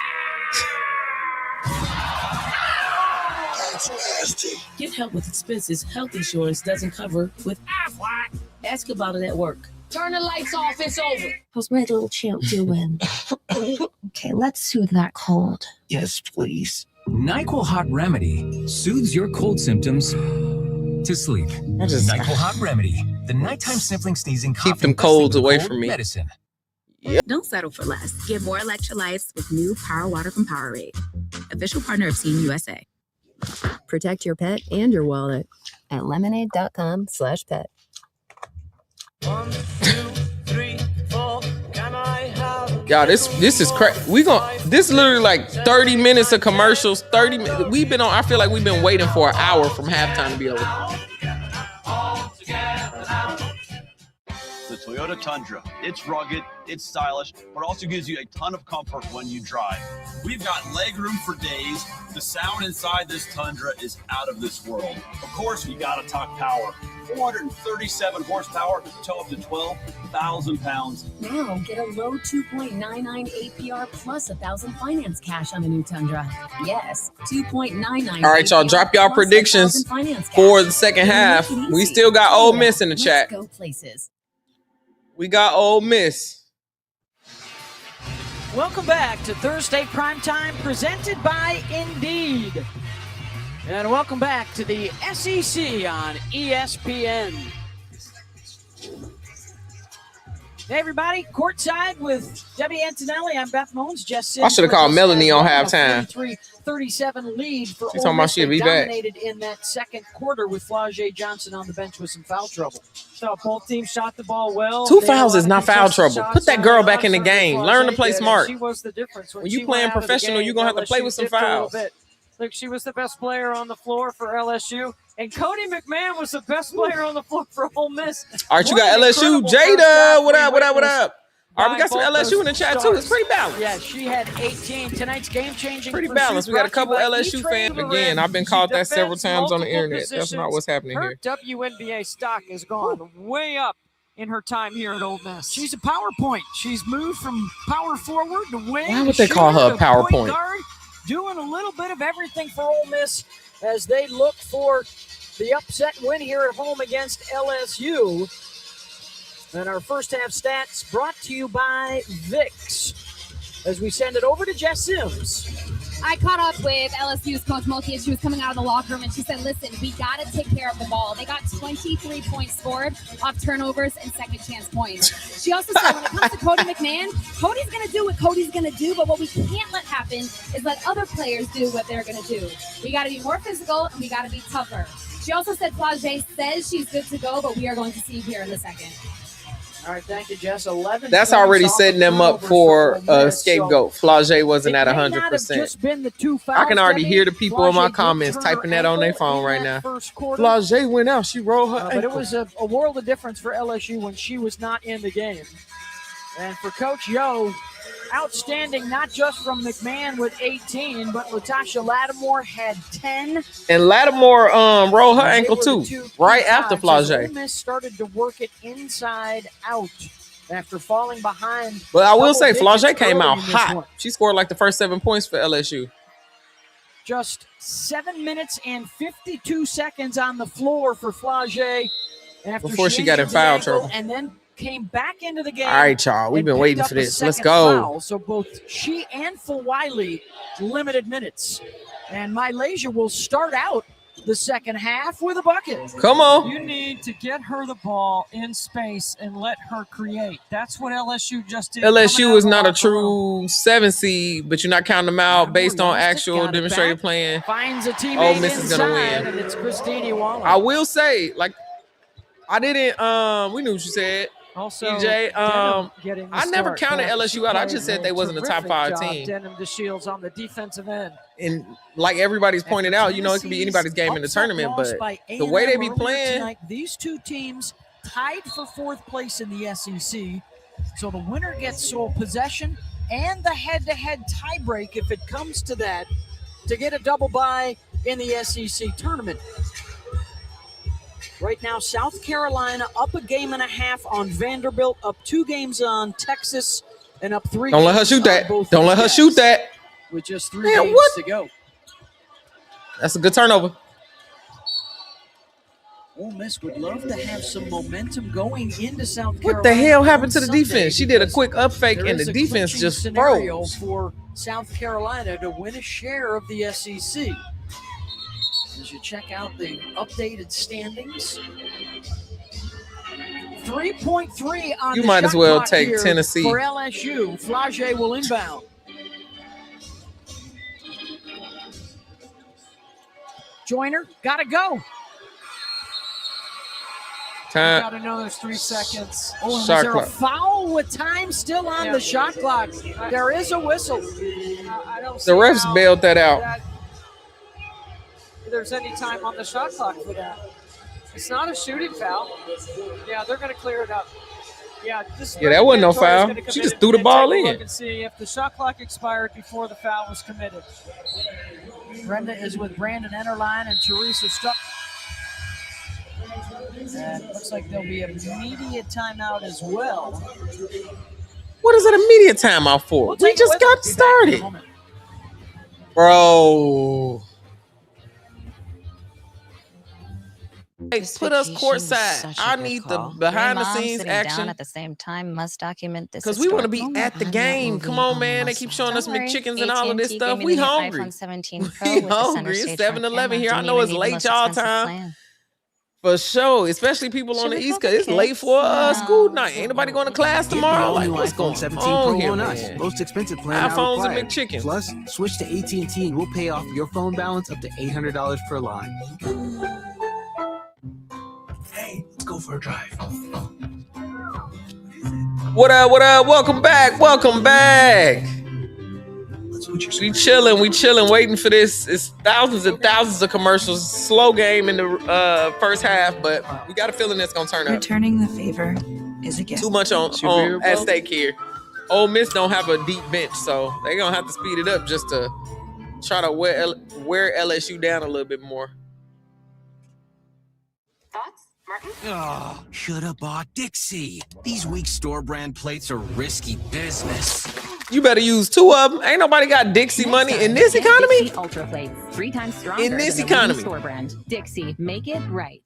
Get help with expenses health insurance doesn't cover with Aflac. Ask about it at work. Turn the lights off. It's over. How's my little champ doing? Okay, let's soothe that cold. Yes, please. NyQuil Hot Remedy soothes your cold symptoms to sleep. NyQuil Hot Remedy, the nighttime sniffling, sneezing, keep coughing, them colds best thing away with from cold me. Medicine. Yep. Don't settle for less. Get more electrolytes with new Power Water from Powerade, official partner of Team USA. Protect your pet and your wallet at lemonade.com/pet. 1, 2, 3, 4. Can I have? Y'all, this is crazy. This is literally like 30 minutes of commercials. 30 minutes. I feel like we've been waiting for an hour from halftime to be over. The Toyota Tundra. It's rugged, it's stylish, but also gives you a ton of comfort when you drive. We've got legroom for days. The sound inside this Tundra is out of this world. Of course, we gotta talk power. 437 horsepower to tow up to 12,000 pounds. Now get a low 2.99 APR plus 1,000 finance cash on the new Tundra. Yes, 2.99. All right, y'all, drop y'all predictions for the second half. We still got Ole Miss in the chat. Let's go places. We got Ole Miss. Welcome back to Thursday Primetime, presented by Indeed. And welcome back to the SEC on ESPN. Hey everybody, courtside with Debbie Antonelli. I'm Beth Mones. Jess I should have called Melanie on halftime. 33-37 lead for She's Ole talking about Miss. she'd They be back. dominated in that second quarter with Flau'jae Johnson on the bench with some foul trouble. So both teams shot the ball well. 2 They fouls had a is lot not of foul contested trouble. shots Put that on girl the back in the offense. game. Learn to play Flau'jae did, smart. and she was the difference. When you she playing went out of the professional, game, you're going to have to play LSU with some dipped a little fouls. bit. Look, she was the best player on the floor for LSU, and Cotie McMahon was the best player on the floor for Ole Miss. All right, you What got an LSU. incredible first Jada, half what we up, what up, what witnessed up? All right, we got some by both LSU in the those chat, too. stars. It's pretty balanced. Yeah, she had 18. Tonight's game-changing. Pretty pursuit balanced. We got a brought to you couple by LSU E-Trade. fans. Again, I've been called that several times on the Multiple internet. That's not positions. what's happening Her here. WNBA stock has gone way up in her time here at Ole Miss. She's a power point. She's moved from power forward to wing. Why would they call her a shooter to power point point? guard, doing a little bit of everything for Ole Miss as they look for the upset win here at home against LSU. And our first half stats brought to you by Vicks as we send it over to Jess Sims. I caught up with LSU's coach Mulkey as she was coming out of the locker room, and she said, listen, we got to take care of the ball. They got 23 points scored off turnovers and second chance points. She also said when it comes to Cotie McMahon, Cotie's going to do what Cotie's going to do, but what we can't let happen is let other players do what they're going to do. We got to be more physical, and we got to be tougher. She also said Flau'jae says she's good to go, but we are going to see here in the second. All right, thank you, Jess. 11. That's points already off setting of them up turnovers for Ole a Miss. scapegoat. Flau'jae wasn't at It may not have 100%. just been the two fouls, I can already Debbie. hear the people in my Flau'jae did comments turn typing her that on their ankle phone in right that now. first quarter. Flau'jae went out. She rolled her But it ankle. was a world of difference for LSU when she was not in the game. And for Coach Yo, outstanding not just from McMahon with 18, but Latasha Lattimore had 10. And Lattimore rolled her And they ankle were too, the two right key after times as Flau'jae. Ole Miss started to work it inside out after falling behind. But I will say, double digits Flau'jae came early out in this hot. one. She scored like the first 7 points for LSU. Just 7 minutes and 52 seconds on the floor for Flau'jae after Before she got in injured the foul ankle trouble. and then came back into the game. All right, y'all. We've and been picked waiting up for a this. Let's second go. foul. So both she and Flau'jae limited minutes. And Mikaylah will start out the second half with a bucket. Come on. You need to get her the ball in space and let her create. That's what LSU just did. LSU is not a true 7 seed, but you're not counting them out based on actual got it demonstrated back. playing. Finds a teammate Ole Miss is gonna inside, win. and it's Christine Waller. I will say, like, I didn't. We knew what you said. Also, EJ, Denham getting the I never start. counted Yeah, LSU she out. I played just said a they wasn't a top terrific 5 job, team. Denham DeShields on the defensive end. And like everybody's pointed out, you know, it could be anybody's game in the Upset tournament, loss but by the way they A&M be earlier playing, tonight, these two teams tied for 4th place in the SEC. So the winner gets sole possession and the head-to-head tiebreak if it comes to that to get a double bye in the SEC tournament. Right now, South Carolina up a game and a half on Vanderbilt, up 2 games on Texas, and up 3 don't let her games shoot that. on both Don't let her Jazz, shoot that. with just 3 Man, games what? to go. That's a good turnover. Ole Miss would love to have some momentum going into South Carolina. What the hell happened on to the Sunday defense? She did a because quick up fake there and is the a defense clinching just scenario froze. for South Carolina to win a share of the SEC. as you check out the updated standings. 3.3 on You the might as shot well clock take here Tennessee. for LSU. Flau'jae will inbound. Joyner, gotta go. Time. Got to know there's 3 seconds. Oh, and Shot is there clock. a foul with time still on the shot clock? There is a whistle. I don't The see refs how bailed that out. there's any time on the shot clock for that. It's not a shooting foul. Yeah, they're going to clear it up. Yeah, That wasn't no foul. She just threw the ball in. Look and see if the shot clock expired before the foul was committed. Brenda is with Brandon Enterline and Teresa Stuck. And looks like there'll be an immediate timeout as well. What is an immediate timeout for? We just got started. Bro. Hey, put us courtside. I need the behind the scenes action. Down at the same time must document this. Because we want to be at the game. Come on, man. They keep showing us McChickens and all of this stuff. We hungry. We hungry. It's 7-Eleven here. I know it's late y'all time. For sure. Especially people on the East Coast. It's late for school night. Ain't nobody going to class tomorrow? Like, what's going 17 on Pro here, on us. man? Most expensive plan iPhones not and required. McChickens. Plus, switch to AT&T and we'll pay off your phone balance up to $800 per line. Hey, let's go for a drive. What up, what up? Welcome back. Welcome back. We chilling, waiting for this. It's thousands and thousands of commercials. Slow game in the first half, but we got a feeling that's gonna turn up. Returning the favor is a gift. Too much on at stake here. Ole Miss don't have a deep bench, so they're gonna have to speed it up just to try to wear LSU down a little bit more. Oh, shut up, Dixie. These weak store brand plates are risky business. You better use 2 of them. Ain't nobody got Dixie money in this economy. Dixie Ultra Plates, 3 times stronger In this than the leading economy. store brand. Dixie, make it right.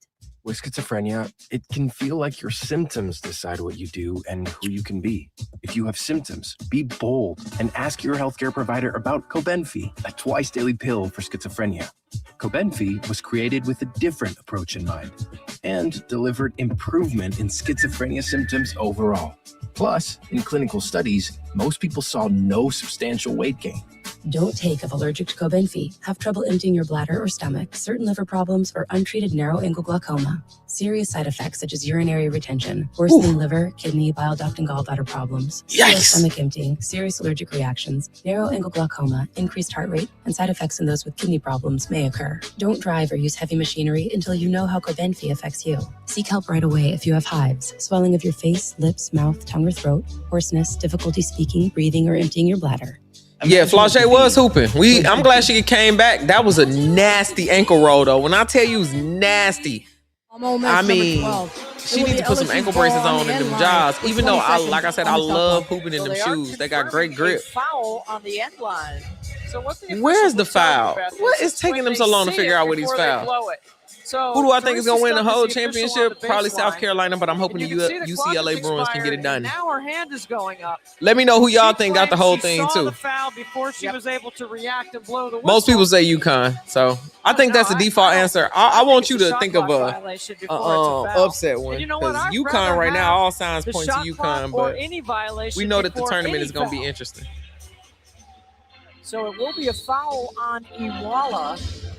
With schizophrenia, it can feel like your symptoms decide what you do and who you can be. If you have symptoms, be bold and ask your healthcare provider about Cobenfy, a twice-daily pill for schizophrenia. Cobenfy was created with a different approach in mind and delivered improvement in schizophrenia symptoms overall. Plus, in clinical studies, most people saw no substantial weight gain. Don't take if allergic to Cobenfy, have trouble emptying your bladder or stomach, certain liver problems, or untreated narrow angle glaucoma. Serious side effects such as urinary retention, worsening liver, kidney, bile duct, and gallbladder problems, slow stomach emptying, serious allergic reactions, narrow angle glaucoma, increased heart rate, and side effects in those with kidney problems may occur. Don't drive or use heavy machinery until you know how Cobenfy affects you. Seek help right away if you have hives, swelling of your face, lips, mouth, tongue, or throat, hoarseness, difficulty speaking, breathing, or emptying your bladder. Yeah, Flau'jae was hooping. I'm glad she came back. That was a nasty ankle roll, though. When I tell you it's nasty, I mean, she needs to put some ankle braces on in them jaws. Even though, like I said, I love hooping in them shoes. They got great grip. Foul on the end line. So what the Where's the foul? What is taking them so long to figure out where these fouls? So Who do I think is going to win the whole Teresa's got the official championship? on the Probably baseline. South Carolina, but I'm hoping the You can see the clock UCLA is Bruins can get it expired, done. and now her hand is going up. Let me know who y'all think got the whole She thing, saw too. the foul before she was able to react and blow the whistle. Most people say UConn, so I think that's the default answer. I want you to think of a upset one, because UConn right now, all signs point to UConn, but we know that the tournament is going to be interesting. So it will be a foul on Iwala.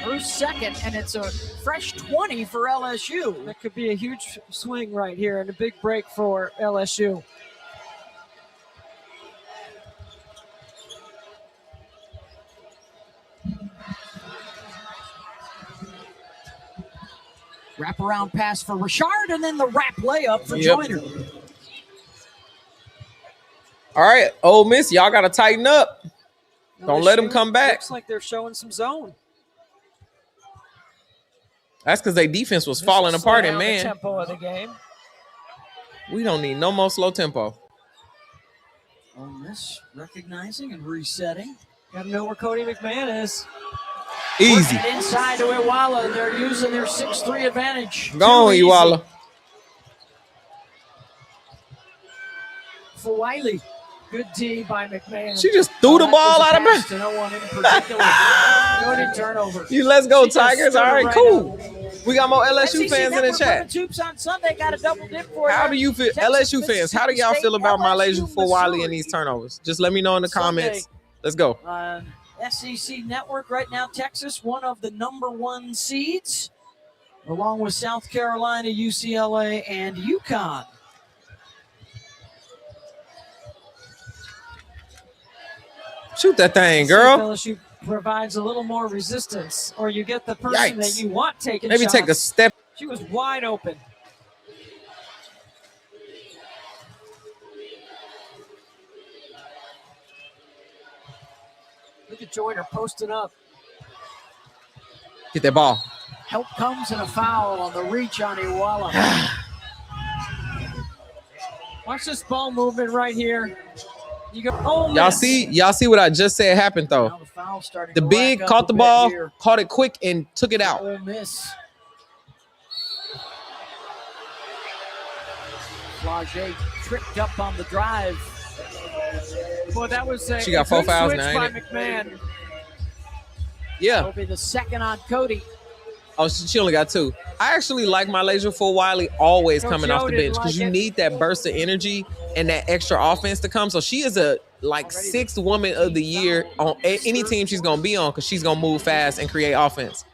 Her second, and it's a fresh 20 for LSU. That could be a huge swing right here and a big break for LSU. Wraparound pass for Richard, and then the wrap layup for Yep. Joyner. All right, Ole Miss, y'all got to tighten up. Don't let them come back. Looks like they're showing some zone. That's because their defense was falling apart, and The man, tempo of the game. we don't need no more slow tempo. On this, recognizing and resetting. Got to know where Cotie McMahon is. Easy. Working inside to Iwala. They're using their 6'3" advantage. Go on, Iwala. Flau'jae. Good D by McMahon. She just threw the ball out of bounds. To no one in particular. Good turnover. Let's go, Tigers. All right, cool. We got more LSU fans in the chat. Hoops on Sunday got a double dip for How do you feel, LSU fans? How do y'all feel about Mikaylah Flau'jae and these turnovers? Just let me know in the comments. Let's go. SEC Network right now. Texas, one of the #1 seeds, along with South Carolina, UCLA, and UConn. Shoot that thing, girl. LSU provides a little more resistance, or you get the person that you want taking Maybe shots. take a step. She was wide open. Look at Joyner posting up. Get that ball. Help comes and a foul on the reach on Iwala. Watch this ball movement right here. You go. Oh, Y'all see what I just said happened though. The big caught the ball, caught it quick, and took it out. Ole Miss. Flau'jae tripped up on the drive. Boy, that was She got 4 fouls now, by ain't it? McMahon. Yeah. That'll be the second on Cotie. Oh, she only got 2. I actually like Mikaylah Flau'jae always coming off the bench because you need that burst of energy and that extra offense to come. So she is a 6th woman of the year on any team she's gonna be on because she's gonna move fast and create offense.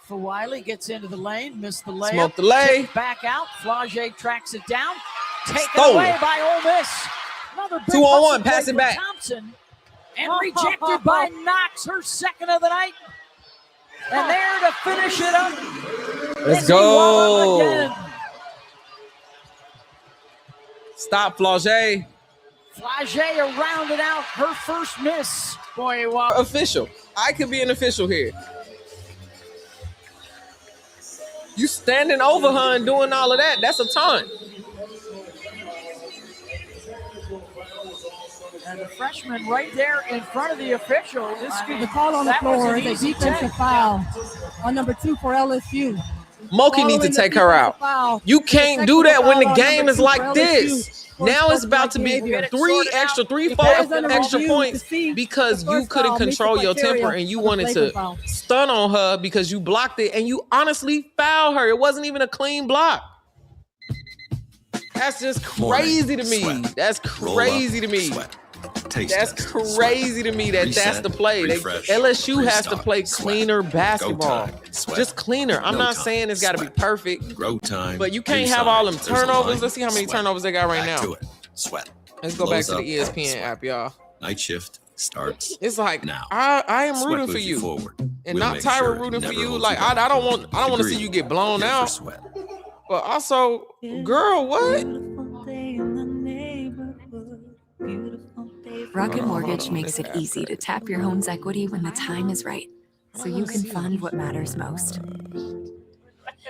Flau'jae gets into the lane, missed the layup. Smoke the lay. Tipped back out. Flau'jae tracks it down. Taken Stole away it. by Ole Miss. Another big 2-on-1, hustle pass play it back. from Thompson. And rejected by Knox, her second of the night. And there to finish it up. Let's is go. Iwala again. Stop, Flau'jae. Flau'jae rounded out her first miss. Boy, Iwala. Official. I could be an official here. You standing over her and doing all of that, that's a taunt. And the freshman right there in front of the official. The call on the floor is a defensive foul on number 2 for LSU. Mulkey needs to take her out. You can't do that when the game is like this. Now it's about to be 3, 4 extra points because you couldn't control your temper and you wanted to stun on her because you blocked it and you honestly fouled her. It wasn't even a clean block. That's just crazy to me. That's crazy to me. That's crazy to me that that's the play. LSU has to play cleaner basketball. Just cleaner. I'm not saying it's got to be perfect, but you can't have all them turnovers. Let's see how many turnovers they got right now. Let's go back to the ESPN app, y'all. Night shift starts. It's like now. I am rooting for you, and not Tyra rooting for you. Like I don't want to see you get blown out. But also, girl, what? Rocket Mortgage makes it easy to tap your home's equity when the time is right, so you can fund what matters most.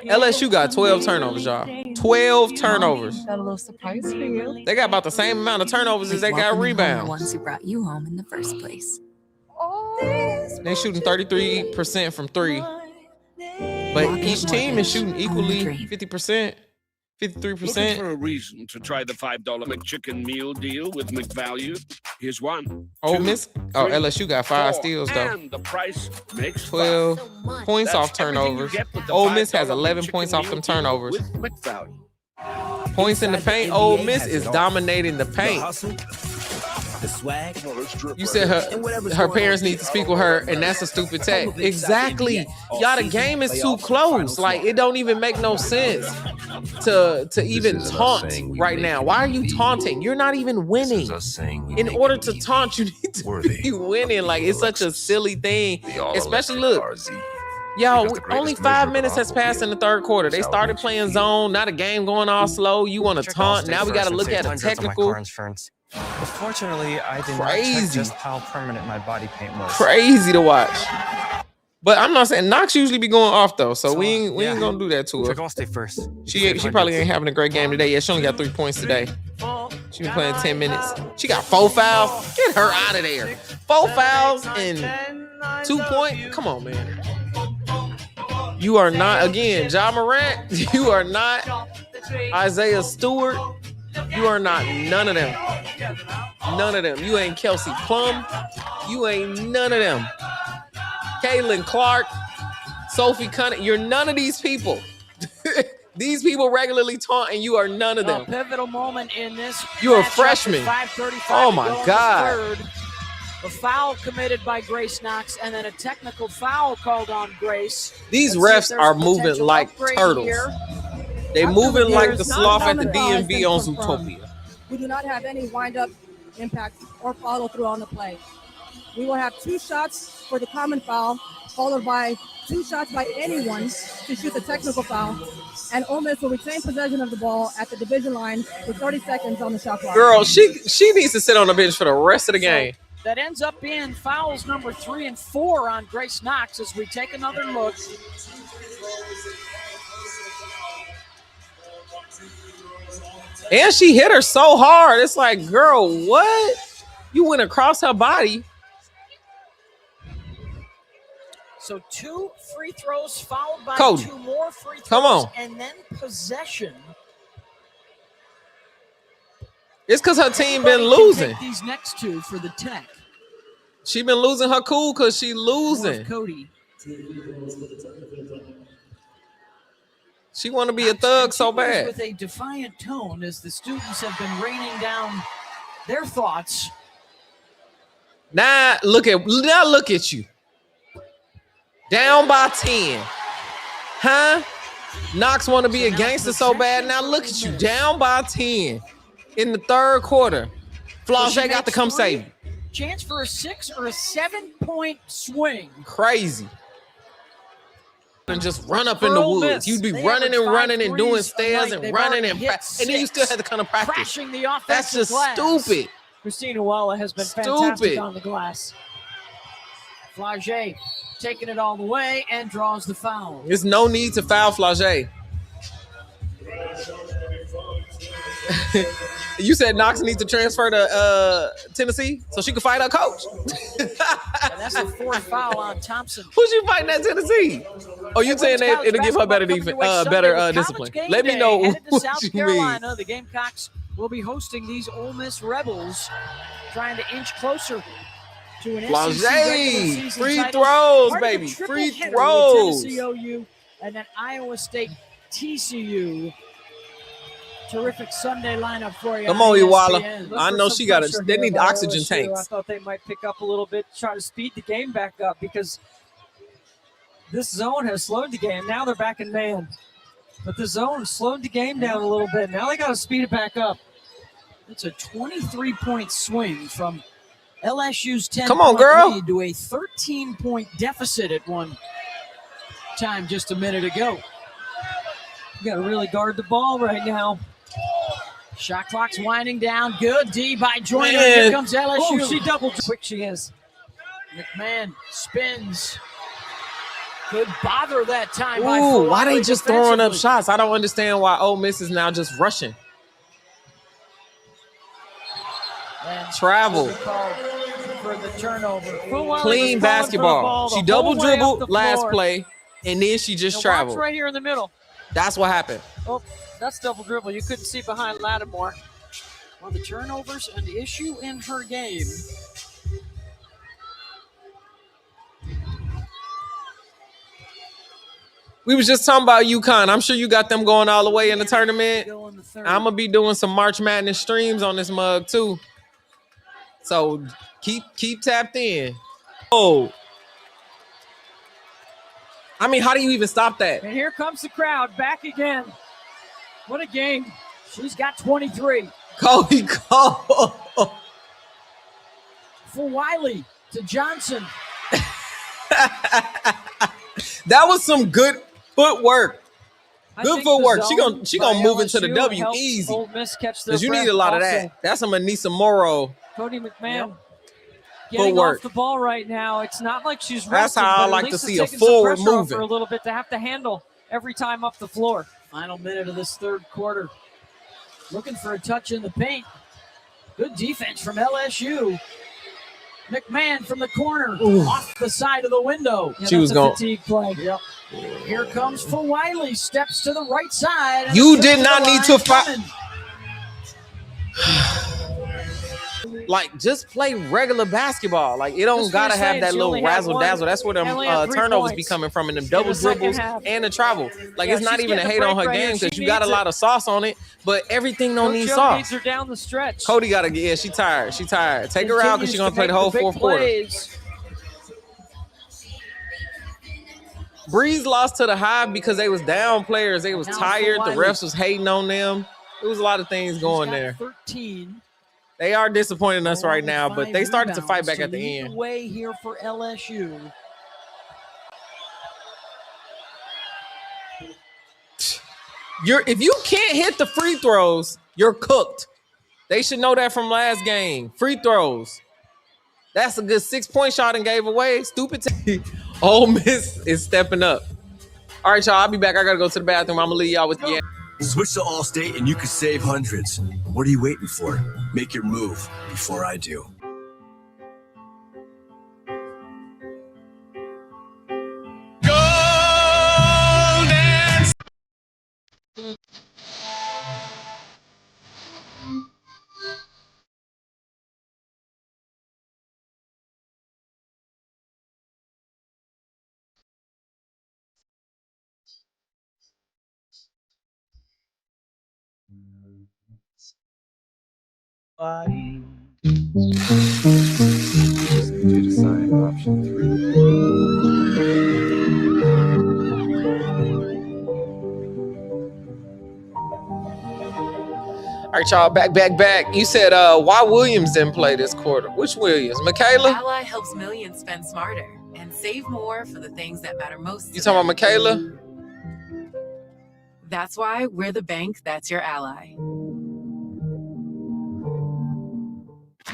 LSU got 12 turnovers, y'all. 12 turnovers. Got a little surprise for you. They got about the same amount of turnovers as they got rebounds. The ones who brought you home in the first place. They're shooting 33% from 3. But each team is shooting equally 50%, 53%. Looking for a reason to try the $5 McChicken meal deal with McValue? Here's one. Ole Miss, LSU got 5 steals though. And the price makes 12 points off turnovers. Ole Miss has 11 points off them turnovers. Points in the paint. Ole Miss is dominating the paint. The swag. You said her parents need to speak with her, and that's a stupid tech. Exactly. Y'all, the game is too close. Like, it don't even make no sense to even taunt right now. Why are you taunting? You're not even winning. In order to taunt, you need to be winning. Like, it's such a silly thing. Especially, look. Yo, only 5 minutes has passed in the third quarter. They started playing zone. Now the game going all slow. You want to taunt. Now we got to look at a technical. Fortunately, I did not check just how permanent my body paint was. Crazy to watch. But I'm not saying Knox usually be going off though, so we ain't gonna do that to her. I'll stay first. She probably ain't having a great game today. Yeah, she only got 3 points today. She been playing 10 minutes. She got 4 fouls. Get her out of there. 4 fouls and 2 points. Come on, man. You are not, again, Ja Morant. You are not Isaiah Stewart. You are not none of them. None of them. You ain't Kelsey Plum. You ain't none of them. Caitlin Clark, Sophie Cunningham. You're none of these people. These people regularly taunt, and you are none of them. A pivotal moment in this. You're a freshman. Oh my God. A foul committed by Grace Knox, and then a technical foul called on Grace. These refs are moving like turtles. They're moving like the sloth at the DMV on Zootopia. We do not have any wind-up impact or follow-through on the play. We will have 2 shots for the common foul, followed by 2 shots by anyone to shoot the technical foul, and Ole Miss will retain possession of the ball at the division line with 30 seconds on the shot clock. Girl, she needs to sit on the bench for the rest of the game. That ends up being fouls number 3 and 4 on Grace Knox as we take another look. And she hit her so hard. It's like, girl, what? You went across her body. So 2 free throws followed by Coach, 2 more free throws. Come on. And then possession. It's because her team been losing. Take these next 2 for the Tech. She been losing her cool because she losing. Cotie. She want to be a thug so bad. With a defiant tone as the students have been raining down their thoughts. Now look at you. Down by 10. Huh? Knox want to be a gangster so bad. Now look at you. Down by 10 in the 3rd quarter. Flau'jae got to come save you. Chance for a 6 or a 7-point swing. Crazy. And just run up in the woods. You'd be running and running and doing stairs and running and then you still had to kind of practice. Crashing the offensive That's just glass. stupid. Christina Walla has been fantastic on the glass. Flau'jae taking it all the way and draws the foul. There's no need to foul Flau'jae. You said Knox needs to transfer to Tennessee so she can fight her coach. That's a 4th foul on Thompson. Who's you fighting at Tennessee? Oh, you saying that it'll give her better defense, better discipline? Let me know Headed to what South you Carolina, mean. the Gamecocks will be hosting these Ole Miss Rebels, trying to inch closer to an SEC regular Flau'jae, season free title. throws, Part of a baby, triple free hitter with throws. Tennessee OU and then Iowa State TCU. Terrific Sunday lineup for you. Come on, Iwala. ESPN. I know she got Pressure They here need by oxygen LSU. tanks. I thought they might pick up a little bit, try to speed the game back up because this zone has slowed the game. Now they're back in man. But the zone slowed the game down a little bit. Now they got to speed it back up. It's a 23-point swing from LSU's 10-point lead to a 13-point deficit at one time just a minute ago. You got to really guard the ball right now. Shot clock's winding down. Good D by Joyner. Here comes LSU. Oh, she doubled. Quick she is. McMahon spins. Good bother that time. Ooh, why they just throwing up shots? I don't understand why Ole Miss is now just rushing. And travel. For the turnover. Clean basketball. She double dribbled last play, and then she just traveled. Right here in the middle. That's what happened. Oh, that's double dribble. You couldn't see behind Lattimore. Well, the turnovers an issue in her game. We was just talking about UConn. I'm sure you got them going all the way in the tournament. I'm gonna be doing some March Madness streams on this mug too. So keep tapped in. Oh, I mean, how do you even stop that? And here comes the crowd back again. What a game. She's got 23. Cotie Cole. For Wiley to Johnson. That was some good footwork. Good footwork. She gonna move into the W easy. Because you need a lot of that. That's some Anissa Morrow. Cotie McMahon getting off the ball right now. It's not like she's resting. That's how I like to see a forward moving. For a little bit to have to handle every time up the floor. Final minute of this 3rd quarter. Looking for a touch in the paint. Good defense from LSU. McMahon from the corner, off the side of the window. She was going. Fatigue play. Yep. Here comes for Wiley. Steps to the right side. You did not need to fight. Like, just play regular basketball. Like, it don't gotta have that little razzle dazzle. That's where them turnovers be coming from, and them double dribbles and the travel. Like, it's not even a hate on her game because you got a lot of sauce on it, but everything don't need sauce. Needs her down the stretch. Cotie gotta get. Yeah, she tired. She tired. Take her out because she's gonna play the whole fourth quarter. Breeze lost to the Hive because they was down players. They was tired. The refs was hating on them. There was a lot of things going there. 13. They are disappointing us right now, but they started to fight back at the end. Way here for LSU. If you can't hit the free throws, you're cooked. They should know that from last game. Free throws. That's a good 6-point shot and gave away. Stupid. Ole Miss is stepping up. All right, y'all. I'll be back. I got to go to the bathroom. I'm going to leave y'all with the Switch to Allstate and you could save hundreds. What are you waiting for? Make your move before I do. Just need you to sign option 3. All right, y'all, back. You said why Williams didn't play this quarter? Which Williams? Mikaylah? Ally helps millions spend smarter and save more for the things that matter most. You talking about Mikaylah? That's why we're the bank that's your ally.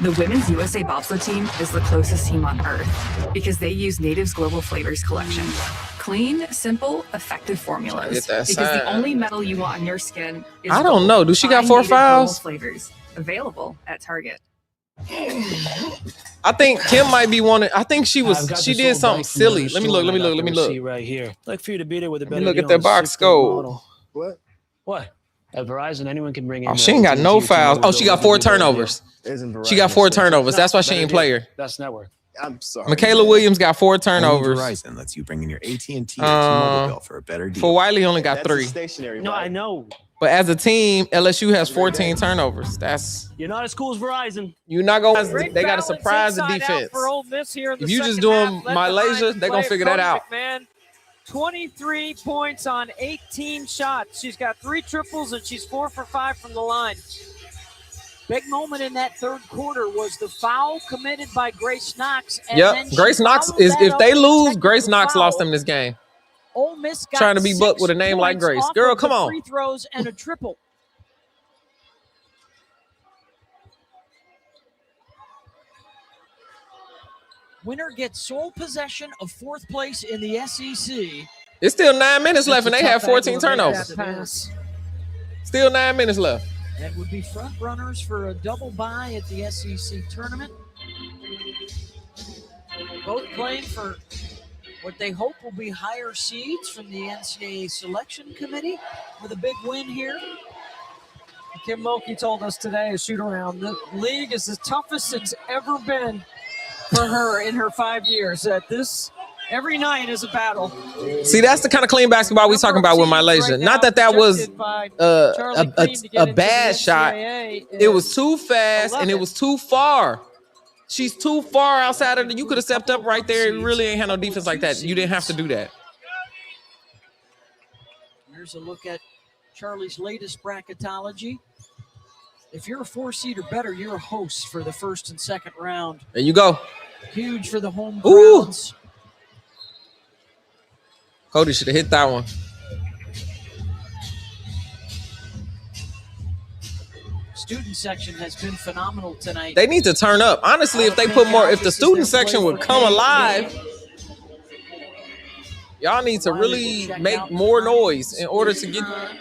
The Women's USA Bobsled team is the closest team on earth because they use Native's Global Flavors collection. Clean, simple, effective formulas. Because the only metal you want on your skin is I don't know. Do she got 4 fouls? Flavors available at Target. I think Kim might be one. I think she did something silly. Let me look. Right here. Like for you to beat it with a better. Look at that box score. What? At Verizon, anyone can bring in. Oh, she ain't got no fouls. Oh, she got 4 turnovers. She got 4 turnovers. That's why she ain't play her. That's network. I'm sorry. Mikaylah Williams got 4 turnovers. Verizon lets you bring in your AT&T or T-Mobile bill for a better deal. For Wiley only got 3. No, I know. But as a team, LSU has 14 turnovers. You're not as cool as Verizon. You're not going. They got to surprise the defense. If you just doing Mikaylah, they're gonna figure that out. McMahon, 23 points on 18 shots. She's got 3 triples and she's 4 for 5 from the line. Big moment in that third quarter was the foul committed by Grace Knox. Yep, Grace Knox is. If they lose, Grace Knox lost them this game. Ole Miss got trying to be booked with a name like Grace. Girl, come on. Free throws and a triple. Winner gets sole possession of 4th place in the SEC. It's still 9 minutes left, and they have 14 turnovers. Still 9 minutes left. And would be front runners for a double bye at the SEC tournament. Both playing for what they hope will be higher seeds from the NCAA selection committee with a big win here. Kim Mulkey told us today, a shoot around, the league is the toughest it's ever been for her in her 5 years. That this every night is a battle. See, that's the kind of clean basketball we talking about with Mikaylah. Not that was a bad shot. It was too fast and it was too far. She's too far outside of the. You could have stepped up right there. You really ain't had no defense like that. You didn't have to do that. Here's a look at Charlie's latest bracketology. If you're a 4 seed or better, you're a host for the first and second round. There you go. Huge for the home grounds. Cotie should have hit that one. Student section has been phenomenal tonight. They need to turn up. Honestly, if they put more, if the student section would come alive, y'all need to really make more noise in order to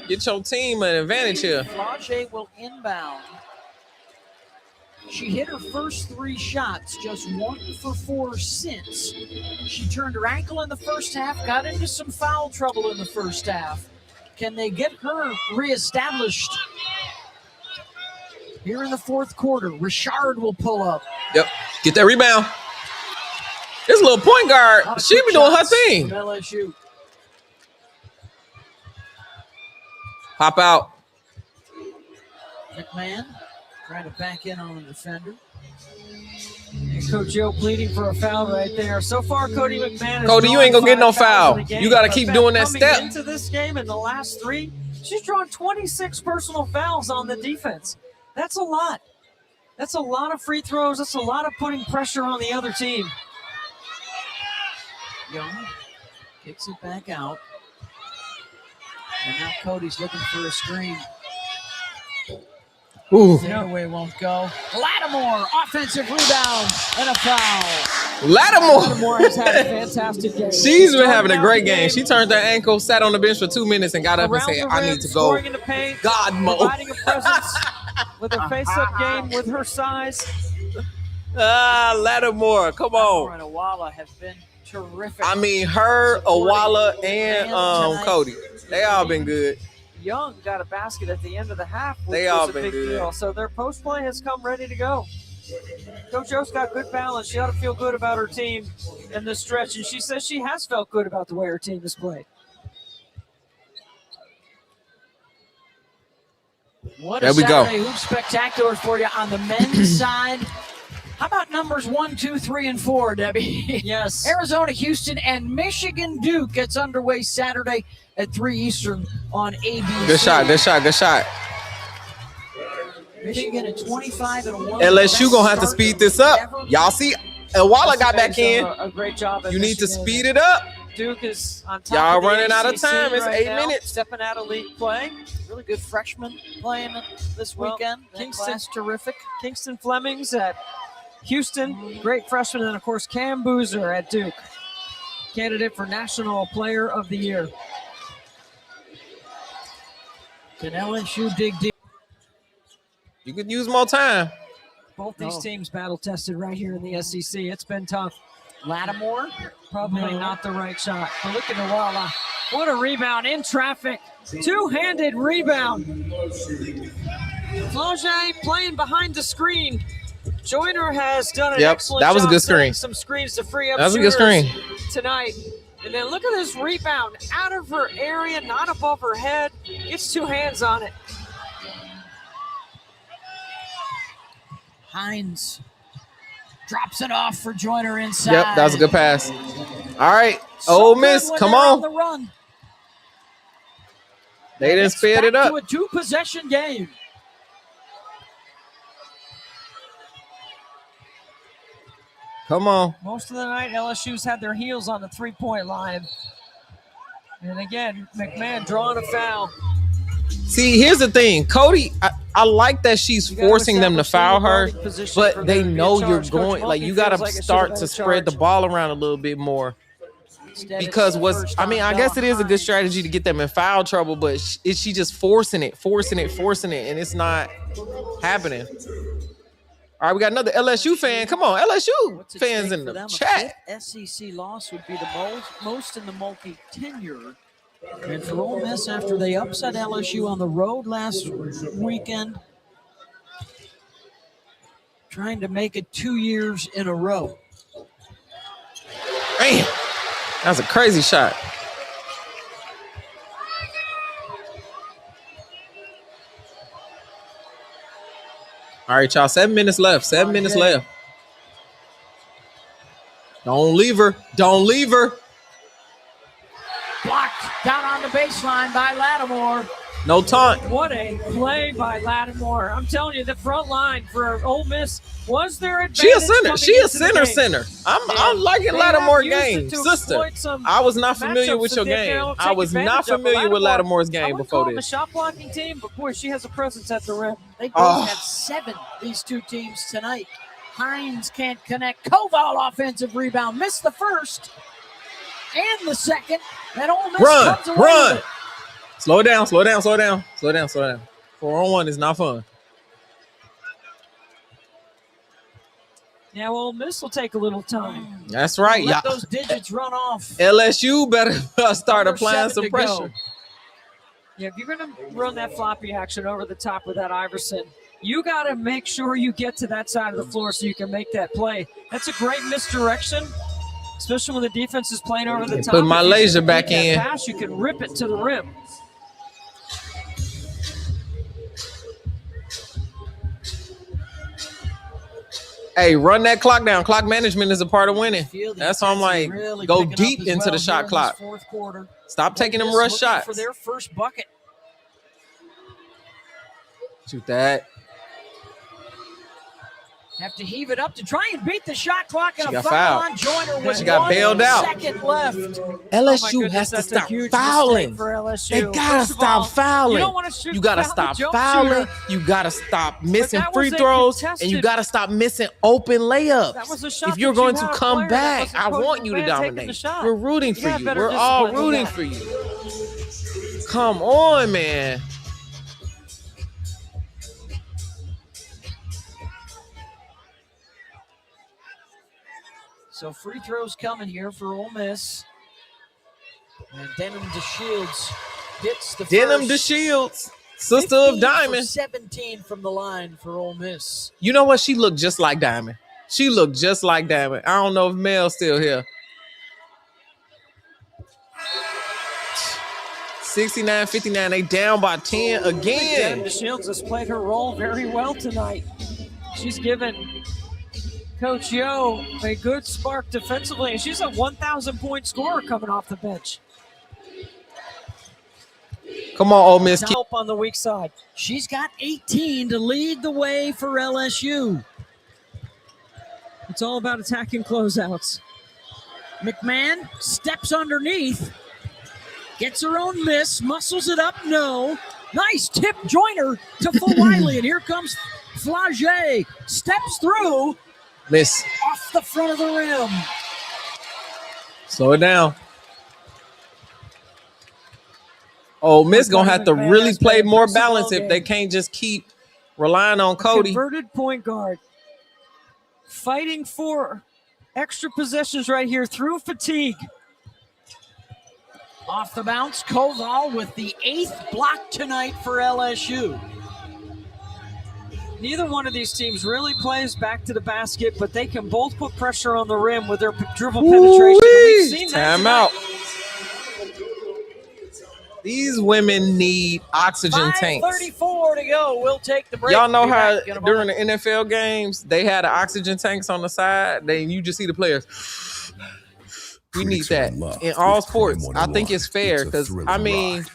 get your team an advantage here. Flau'jae will inbound. She hit her first 3 shots, just 1 for 4 since. She turned her ankle in the first half, got into some foul trouble in the first half. Can they get her reestablished? Here in the fourth quarter, Richard will pull up. Yep. Get that rebound. This little point guard, she be doing her thing. LSU. Pop out. McMahon trying to back in on the defender. And Coach Joe pleading for a foul right there. So far, Cotie McMahon has Cody, you ain't gonna get no 5 fouls foul. in the game, You gotta but keep then doing that coming step. into this game in the last 3, she's drawn 26 personal fouls on the defense. That's a lot. That's a lot of free throws. That's a lot of putting pressure on the other team. Young kicks it back out. And now Cody's looking for a screen. Ooh. Fairway won't go. Lattimore, offensive rebound and a foul. Lattimore has had a fantastic game. She's been having a great game. She turned her ankle, sat on the bench for 2 minutes, and got up and Around said, the I rim, need to go scoring in the paint, God mode. providing a presence with a face-up game with her size. Lattimore, come on. And Awala have been terrific. I mean, her, Awala, and Cody. They all been good. Young got a basket at the end of the half, which They all was a been big good. deal. So their post play has come ready to go. Coach O's got good balance. She ought to feel good about her team in this stretch, and she says she has felt good about the way her team has played. What There a we go. Saturday hoop spectacular for you on the men's side. How about numbers 1, 2, 3, and 4, Debbie? Yes. Arizona, Houston, and Michigan Duke gets underway Saturday at 3 Eastern on ABC. Good shot, good shot, good shot. Michigan at 25 and 1. LSU gonna have to speed this up. Y'all see, Awala got back in. A great job. You need to speed it up. Duke is on top. Y'all of the running out of ACC time. It's right 8 now, minutes. Stepping out of league play. Really good freshman playing this weekend. Kingston's terrific. Kingston Flemings at Houston, great freshman, and of course Cam Boozer at Duke, candidate for National Player of the Year. Can LSU dig deep? You could use more time. Both these teams battle tested right here in the SEC. It's been tough. Lattimore, probably not the right shot. But look at Awala. What a rebound in traffic. Two-handed rebound. Flau'jae playing behind the screen. Joyner has done an excellent that was a job good setting screen. some screens to free up That was a good shooters screen. tonight. And then look at this rebound out of her area, not above her head. Gets 2 hands on it. Hines drops it off for Joyner inside. Yep, that was a good pass. All right, So Ole good Miss, when come they're on. the run. They didn't It's sped it back up. to a 2-possession game. Come on. Most of the night, LSU's had their heels on the 3-point line. And again, McMahon drawing a foul. See, here's the thing. Cody, I like that she's forcing them to foul her, but they know you're going, like, you got to start to spread the ball around a little bit more. Because I guess it is a good strategy to get them in foul trouble, but she just forcing it, and it's not happening. All right, we got another LSU fan. Come on, LSU fans in the chat. A fifth SEC loss would be the most in the Mulkey tenure. And for Ole Miss, after they upset LSU on the road last weekend, trying to make it 2 years in a row. Man, that was a crazy shot. All right, y'all, 7 minutes left. 7 minutes left. Don't leave her. Don't leave her. Blocked down on the baseline by Lattimore. No taunt. What a play by Lattimore. I'm telling you, the front line for Ole Miss was their advantage. She a center. She a coming into the center. game. I'm liking They Lattimore have used it game. to Sister, exploit some I was not familiar matchups with your that they game. don't I take was not advantage of. familiar with Lattimore's I game wouldn't before call them a this. shot blocking team, but boy, she has a presence at the rim. They both Oh. have 7, these two teams tonight. Hines can't connect. Koval offensive rebound. Missed the first and the second. And Ole Miss comes away with it. Slow it down. 4-on-1 is not fun. Yeah, well, Ole Miss will take a little time. That's right. Let Y'all. those digits run off. LSU better start Number applying 7 some to pressure. go. Yeah, if you're going to run that floppy action over the top with that Iverson, You got to make sure you get to that side of the floor so you can make that play. That's a great misdirection, especially when the defense is playing over the top. Put my laser back in. Pass, you can rip it to the rim. Hey, run that clock down. Clock management is a part of winning. That's why I'm like, really go deep into the shot clock. Stop taking them rush shots. For their first bucket. Shoot that. Have to heave it up to try and beat the shot clock, and She a got foul fouled. on Joyner with She got bailed out. 1 second left. LSU has to stop fouling. For LSU. They gotta stop fouling. You don't want to shoot. You gotta foul stop the jump fouling. shooter. You gotta stop missing that free was a throws, contested- and you gotta stop missing open layups. That was a shot If you're that you going to had a come player that back, wasn't I Cotie want you to McMahon taking the dominate. shot. We're rooting You for got you. better We're all discipline than rooting that. for you. Come on, man. So free throws coming here for Ole Miss. And Denim DeShields hits the Denim first. DeShields, sister 15 of for Diamond. 17 from the line for Ole Miss. You know what? She looked just like Diamond. She looked just like Diamond. I don't know if Mel's still here. 69-59. They down by 10 again. Denim DeShields has played her role very well tonight. She's given Coach Yo a good spark defensively, and she's a 1,000-point scorer coming off the bench. Come on, Ole Miss. Help on the weak side. She's got 18 to lead the way for LSU. It's all about attacking closeouts. McMahon steps underneath, gets her own miss, muscles it up, no. Nice tip, Joyner to Flau'jae, and here comes Flau'jae. Steps through, Miss. off the front of the rim. Slow it down. Ole Miss gonna have to really play more balance if they can't just keep relying on Cotie. Converted point guard. Fighting for extra possessions right here through fatigue. Off the bounce, Koval with the 8th block tonight for LSU. Neither one of these teams really plays back to the basket, but they can both put pressure on the rim with their dribble penetration. We've seen that Time out. These women need oxygen tanks. 5:34 to go. We'll take the break. Y'all know Be how back in a during moment. the NFL games they had the oxygen tanks on the side. Then you just see the players. We need that in all sports. I think it's fair because I mean,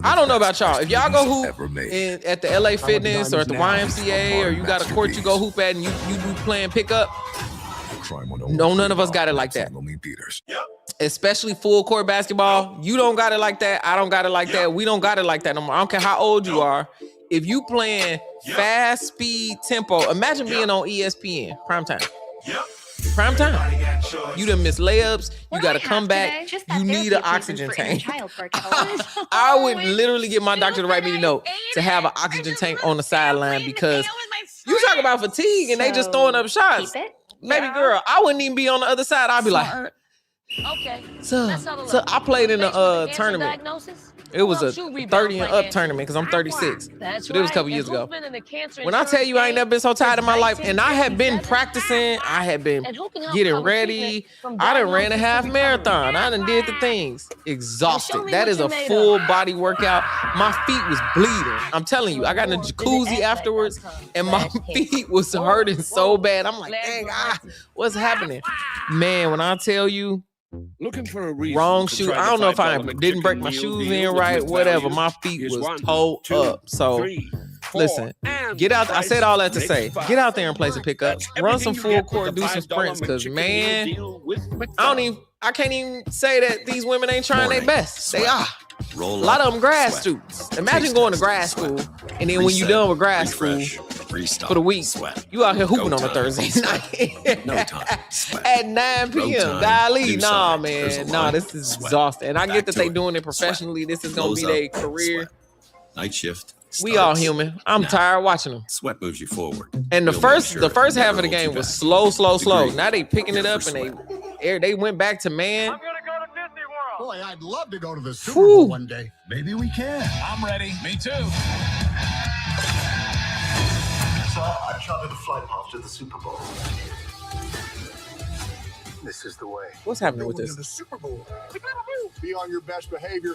I don't know about y'all. If y'all go hoop at the LA Fitness or at the YMCA or you got a court you go hoop at and you do playing pickup, no, none of us got it like that. Especially full court basketball. You don't got it like that. I don't got it like that. We don't got it like that no more. I don't care how old you are. If you playing fast speed tempo, imagine being on ESPN primetime. Primetime. You done miss layups. You got to come back. You need an oxygen tank. I would literally get my doctor to write me a note to have an oxygen tank on the sideline because you talk about fatigue and they just throwing up shots. Baby girl, I wouldn't even be on the other side. I'd be like, okay. So I played in a tournament. It was a 30 and up tournament because I'm 36. But it was a couple years ago. When I tell you I ain't never been so tired in my life, and I had been practicing, I had been getting ready. I done ran a half marathon. I done did the things. Exhausted. That is a full body workout. My feet was bleeding. I'm telling you, I got in a jacuzzi afterwards, and my feet was hurting so bad. I'm like, dang, what's happening? Man, when I tell you, Looking for a reason wrong to shoe. try I the don't know if I $5 didn't break my McChicken shoes meal in deal with right, Miss whatever. Value. My feet Here's was 1, toe 2, up. So 3, 4, listen, get out. I said all that to say, get out there and play some pickup. Run some full court, do some sprints. Cause man, I can't even say that these women ain't trying their best. They are. A lot of them grad students. Imagine going to grad school, and then when you're done with grad school for the week, you out here hooping on a Thursday night at 9 p.m. Golly, nah, man. Nah, this is exhausting. And I get that they doing it professionally. This is going to be their career. Night shift. We all human. I'm tired watching them. Sweat moves you forward. And the first half of the game was slow. Now they picking it up, and they went back to man. Boy, I'd love to go to the Super Bowl one day. Maybe we can. I'm ready. Me too. I chartered a flight path to the Super Bowl. This is the way. What's happening with this? The Super Bowl. Be on your best behavior.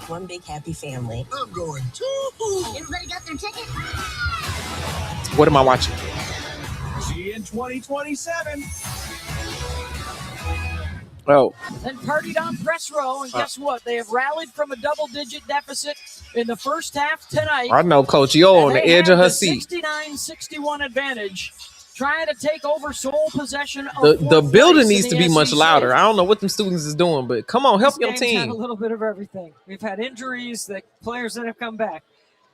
One big happy family. I'm going to. Everybody got their ticket? What am I watching? See you in 2027. Oh. Then partied on press row, and guess what? They have rallied from a double-digit deficit in the first half tonight. I know Coach Yo on the edge of her seat. 69-61 advantage, trying to take over sole possession of The building needs to be SEC. much louder. I don't know what them students is doing, but come on, help This your game's had team. a little bit of everything. We've had injuries, the players that have come back.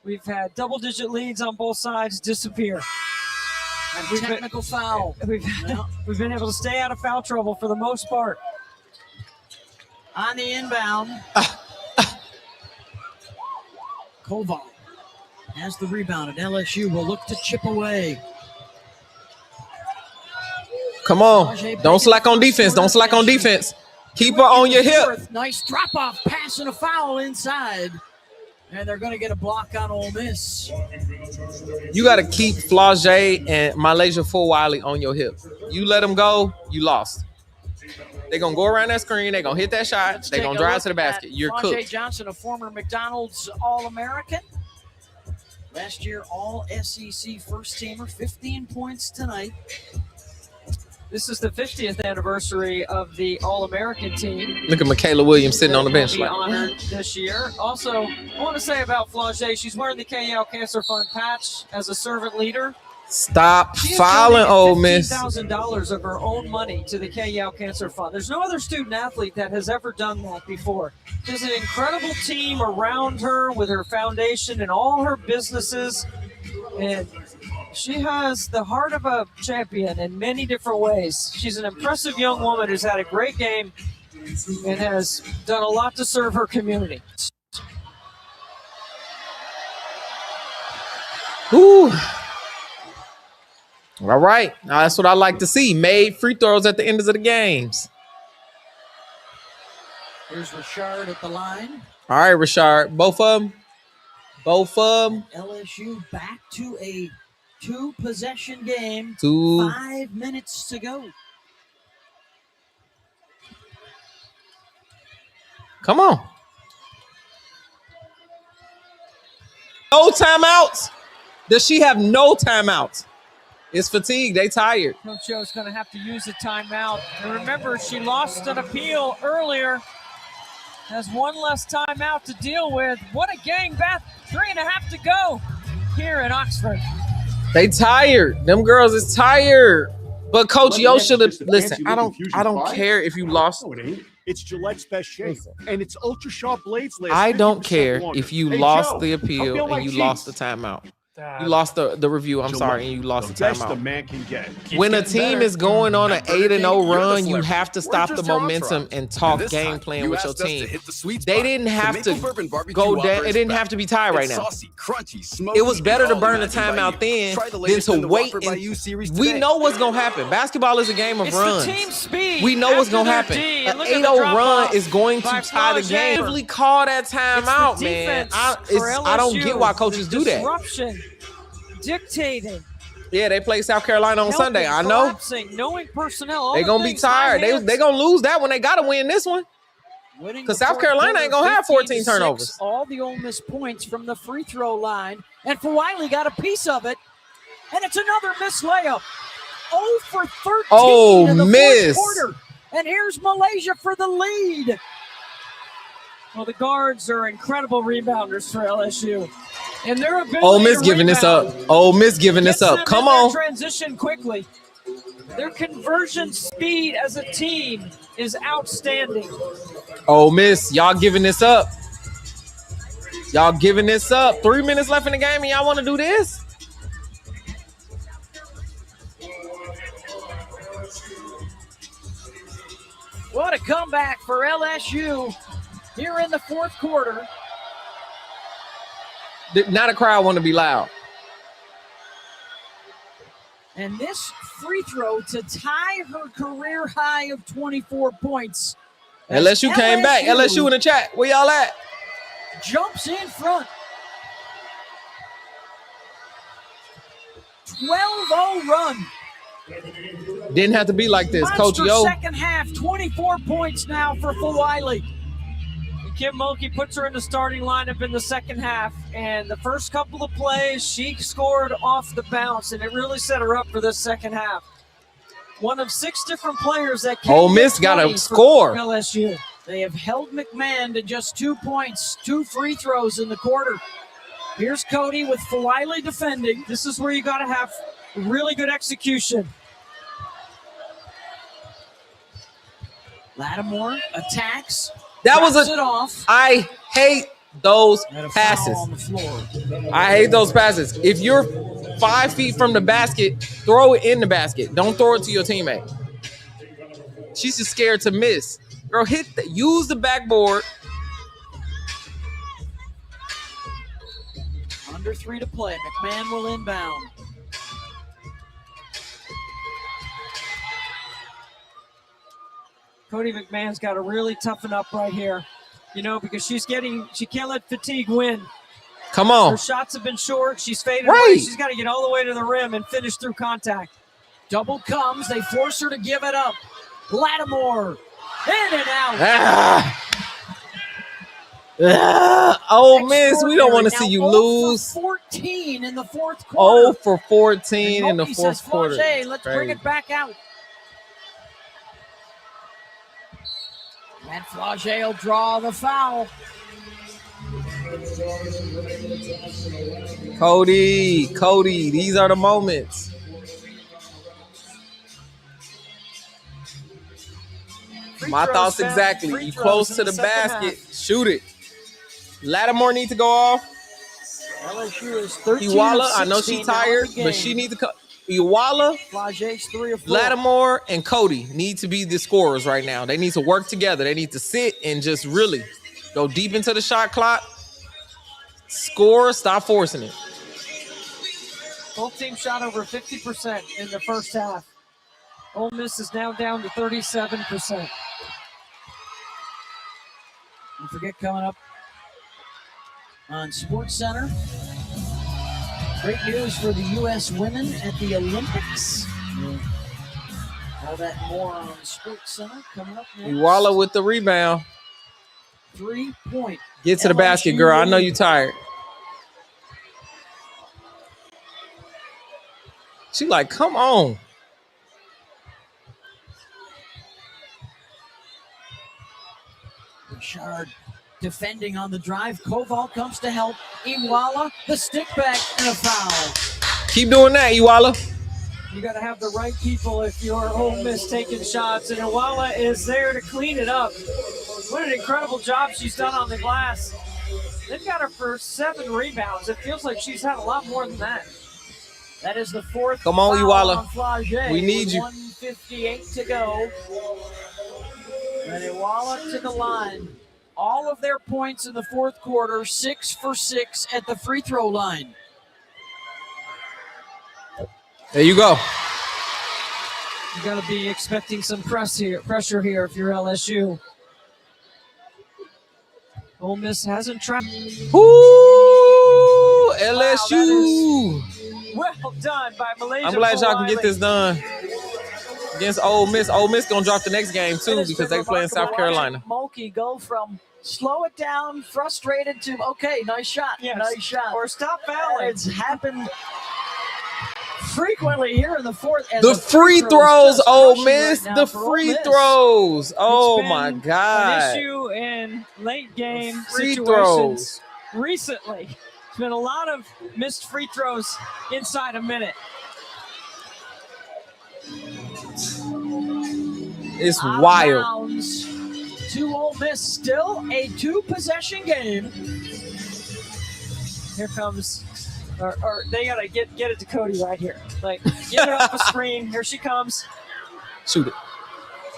We've had double-digit leads on both sides disappear. And technical foul. We've been able to stay out of foul trouble for the most part. On the inbound, Koval has the rebound, and LSU will look to chip away. Come on. Don't slack on defense. Don't slack on defense. Keep her on your hip. Nice drop-off pass and a foul inside. And they're going to get a block on Ole Miss. You got to keep Flau'jae and Mikaylah Flau'jae on your hip. You let them go, you lost. They're going to go around that screen. They're going to hit that shot. They're going to drive to the basket. You're Flau'jae cooked. Johnson, a former McDonald's All-American. Last year, All-SEC first-teamer, 15 points tonight. This is the 50th anniversary of the All-American team. Look at Mikaylah Williams sitting on the bench. Be Like, honored this year. Also, I want to say about Flau'jae, she's wearing the KL Cancer Fund patch as a servant leader. stop fouling, Ole Miss. $15,000 of her own money to the KL Cancer Fund. There's no other student athlete that has ever done that before. There's an incredible team around her with her foundation and all her businesses. And she has the heart of a champion in many different ways. She's an impressive young woman who's had a great game and has done a lot to serve her community. Ooh. All right. Now, that's what I like to see. Made free throws at the ends of the games. Here's Richard at the line. All right, Richard. Both of them. Both of them. LSU back to a two-possession game. 5 minutes to go. Come on. No timeouts. Does she have no timeouts? It's fatigue. They tired. Coach Joe's going to have to use a timeout. And remember, she lost an appeal earlier. Has one less timeout to deal with. What a game, Beth. 3.5 to go here in Oxford. They tired. Them girls is tired. But Coach Yo should have listen. I don't care if you lost. No, it ain't. It's Gillette's best shave, and it's ultra sharp blades. I don't care if you lost the Joe, appeal and you lost the timeout. You lost the review. I'm sorry, and you lost the best a timeout. man can get. When a team is going on an 8-0 run, you have to stop the momentum and talk game plan with your team. They didn't have to go down. It didn't have to be tied right now. It was better to burn the timeout then than to wait. We know what's going to happen. Basketball is a game of runs. We know what's going to happen. An 8-0 run is going to tie the game. Really call that timeout, man. I don't get why coaches do that. Dictating. Yeah, they play South Carolina on Sunday. I know. Knowing personnel. They're going to be tired. They're going to lose that one. They got to win this one. Because South Carolina ain't going to have 14 turnovers. All the Ole Miss points from the free throw line. And Flau'jae got a piece of it. And it's another missed layup. 0 for 13 in the fourth quarter. And here's Malaysia for the lead. Well, the guards are incredible rebounders for LSU. And their ability Ole Miss to giving this up. Ole Miss giving this up. Come on. Transition quickly. Their conversion speed as a team is outstanding. Ole Miss, y'all giving this up. Y'all giving this up. 3 minutes left in the game and y'all want to do this? What a comeback for LSU here in the fourth quarter. Not a crowd want to be loud. And this free throw to tie her career high of 24 points. LSU came back. LSU in the chat. Where y'all at? Jumps in front. 12-0 run. Didn't have to be like this, Coach Yo. Second half, 24 points now for Flau'jae. Kim Mulkey puts her in the starting lineup in the second half, and the first couple of plays, she scored off the bounce, and it really set her up for this second half. One of 6 different players that came. Ole Miss got a score. LSU. They have held McMahon to just 2 points, 2 free throws in the quarter. Here's Cotie with Flau'jae defending. This is where you got to have really good execution. Lattimore attacks. That was it off. I hate those passes. I hate those passes. If you're 5 feet from the basket, throw it in the basket. Don't throw it to your teammate. She's just scared to miss. Girl, use the backboard. Under 3 to play. McMahon will inbound. Cotie McMahon's got to really toughen up right here, because she can't let fatigue win. Come on. Her shots have been short. She's faded away. She's got to get all the way to the rim and finish through contact. Double comes. They force her to give it up. Lattimore in and out. Ole Miss, we don't want to see you lose. 14 in the fourth quarter. 0 for 14 in the fourth quarter. Let's bring it back out. And Flau'jae will draw the foul. Cotie, these are the moments. My thoughts exactly. You close to the basket, shoot it. Lattimore needs to go off. LSU is 13 Iwala, I know she's tired, but she needs to come. Iwala, Flau'jae's 3 of 4. Lattimore, and Cotie need to be the scorers right now. They need to work together. They need to sit and just really go deep into the shot clock. Score, stop forcing it. Both teams shot over 50% in the first half. Ole Miss is now down to 37%. Don't forget, coming up on SportsCenter, great news for the U.S. women at the Olympics. All that and more on SportsCenter coming up next. Iwala with the rebound. 3-point. Get to the basket, girl. I know you're tired. She like, come on. Richard defending on the drive. Koval comes to help. Iwala, the stick back, and a foul. Keep doing that, Iwala. You got to have the right people if you're Ole Miss taking shots, and Iwala is there to clean it up. What an incredible job she's done on the glass. They've got her for 7 rebounds. It feels like she's had a lot more than that. That is the 4th. Come on, Iwala. Flau'jae. We need you. 1:58 to go. And Iwala to the line. All of their points in the fourth quarter, 6 for 6 at the free throw line. There you go. You got to be expecting some pressure here if you're LSU. Ole Miss hasn't tried. Ooh, LSU. Wow, well done by Malaysia. I'm glad y'all can get this done against Ole Miss. Ole Miss gonna drop the next game too because they play in South Carolina. Mulkey go from slow it down, frustrated to okay, nice shot, nice shot, or stop fouling. It's happened frequently here in the fourth. The free throws, Ole Miss. The free throws. Oh my God. An issue in late game free situations recently. There's been a lot of missed free throws inside a minute. It's wild. Bounds to Ole Miss, still a 2-possession game. Here comes, or they gotta get it to Cotie right here. Like, get it off the screen. Here she comes. Shoot it.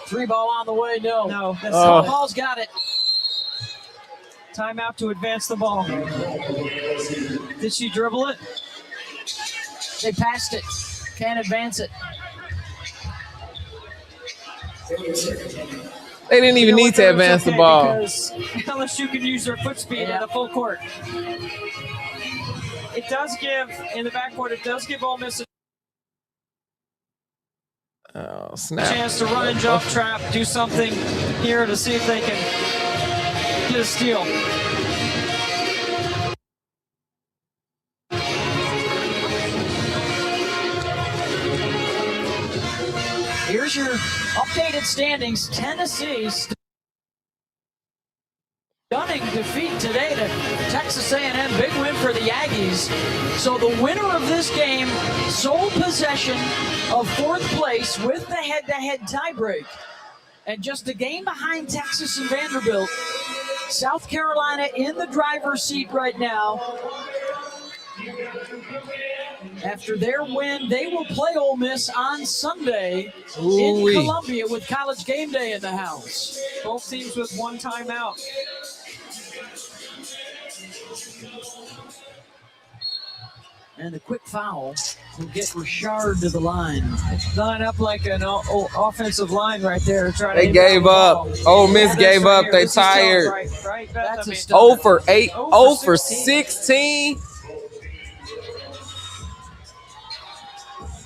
3 ball on the way. No. That's ball's got it. Timeout to advance the ball. Did she dribble it? They passed it. Can't advance it. They didn't even need to advance the ball. Because LSU can use their foot speed in the full court. It does give, in the backcourt, it does give Ole Miss Oh, snap. Chance to run and jump trap, do something here to see if they can get a steal. Here's your updated standings. Tennessee stunning defeat today to Texas A&M. Big win for the Aggies. So the winner of this game, sole possession of 4th place with the head-to-head tiebreak. And just a game behind Texas and Vanderbilt. South Carolina in the driver's seat right now. After their win, they will play Ole Miss on Sunday in Columbia with College Game Day in the house. Both teams with 1 timeout. And the quick foul will get Richard to the line. Line up like an offensive line right there. They gave up. Ole Miss gave up. They tired. Right. That's a 0 for 8. 0 for 16.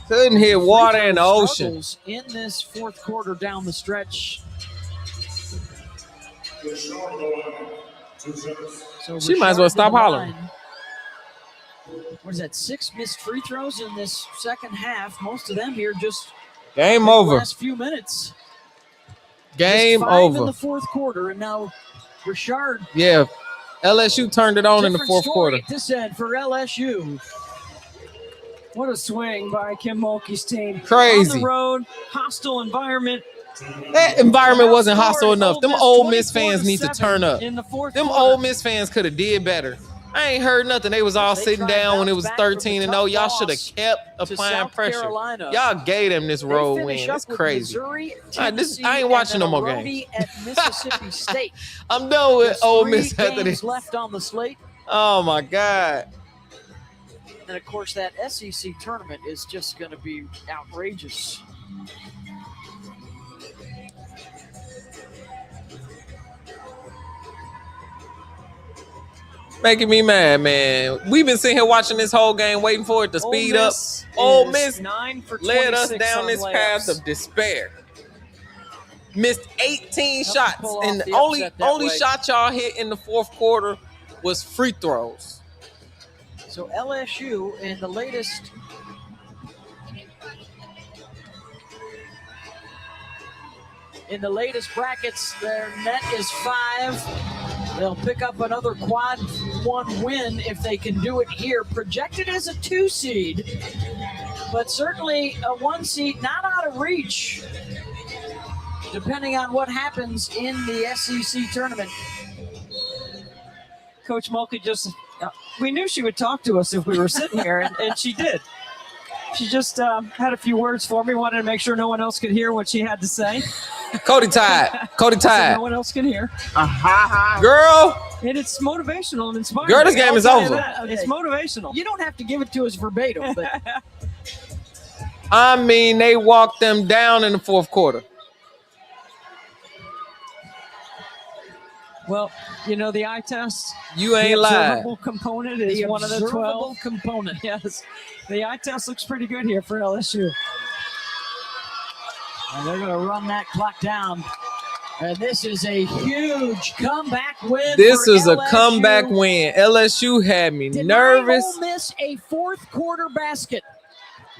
Couldn't hit water in the ocean. In this 4th quarter down the stretch. So She might as well stop hollering. What is that? 6 missed free throws in this second half. Most of them here just game over. The last few minutes. Game just 5 over. In the 4th quarter, and now Richard. Yeah, LSU turned it on in the 4th quarter. This end for LSU. What a swing by Kim Mulkey's team. Crazy. On the road, hostile environment. That environment wasn't hostile enough. Them Ole Miss fans need to turn up. In the 4th Them quarter. Ole Miss fans could have did better. I ain't heard nothing. They was all sitting down when it was 13-0. Y'all should have kept applying pressure. Y'all gave them this road win. It's crazy. I ain't watching no more games. At Mississippi State. I'm done with Ole Miss after this. Left on the slate. Oh my God. And of course, that SEC tournament is just going to be outrageous. Making me mad, man. We've been sitting here watching this whole game, waiting for it to speed up. Ole Miss 9 for led us 26 down on this layups. path of despair. Missed 18 shots, pull and off the the only upset that way. shot y'all hit in the 4th quarter was free throws. So LSU in the latest brackets, their net is 5. They'll pick up another quad 1 win if they can do it here. Projected as a 2 seed, but certainly a 1 seed not out of reach, depending on what happens in the SEC tournament. Coach Mulkey just, we knew she would talk to us if we were sitting here, and she did. She just had a few words for me, wanted to make sure no one else could hear what she had to say. Cotie tied. Cotie So tied. no one else can hear. Girl. And it's motivational and inspiring. Girl, this game is I'll tell you over. that. It's motivational. You don't have to give it to us verbatim, but I mean, they walked them down in the 4th quarter. Well, you know, the eye test. You ain't the lied. observable component is one of the 12 component. Yes. The eye test looks pretty good here for LSU. And they're going to run that clock down. And this is a huge comeback win. This is LSU. a comeback win. LSU had me nervous. Ole Miss a 4th quarter basket.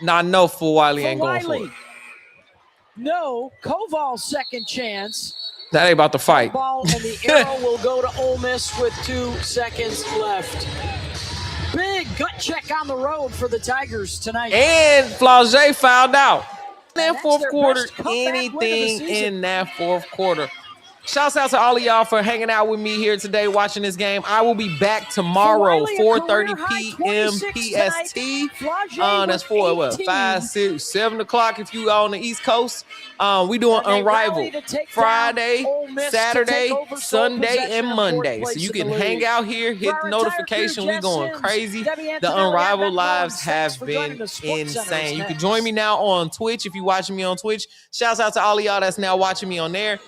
Nah, no, Flau'jae ain't going for it. No, Koval's second chance. That ain't about to fight. Ball and the arrow will go to Ole Miss with 2 seconds left. Big gut check on the road for the Tigers tonight. And Flau'jae fouled out. In that 4th their quarter, best comeback win of the anything season. in that 4th quarter. Shouts out to all of y'all for hanging out with me here today watching this game. I will be back tomorrow, 4:30 p.m. PST. That's for what, 5, 6, 7 o'clock if you on the East Coast. We doing Unrivaled Friday, Saturday, Sunday, and Monday. So you can hang out here, hit the notification. We going crazy. The Unrivaled lives have been insane. You can join me now on Twitch if you're watching me on Twitch. Shouts out to all of y'all that's now watching me on there.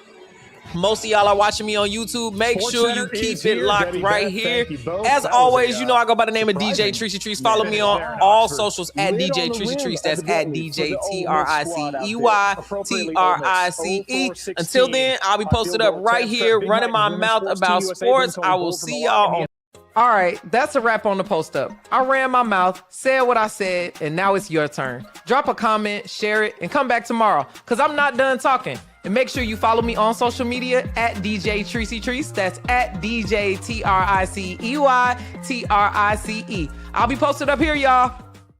Most of y'all are watching me on YouTube. Make sure you keep it locked right here. As always, you know I go by the name of DJ Treacey Treece. Follow me on all socials at DJ Treacey Treece. That's at DJ TRICEY. Until then, I'll be posted up right here, running my mouth about sports. I will see y'all on. All right, that's a wrap on the post up. I ran my mouth, said what I said, and now it's your turn. Drop a comment, share it, and come back tomorrow, because I'm not done talking. And make sure you follow me on social media at DJ Treacey Treece. That's at DJ TRICEY. I'll be posted up here, y'all.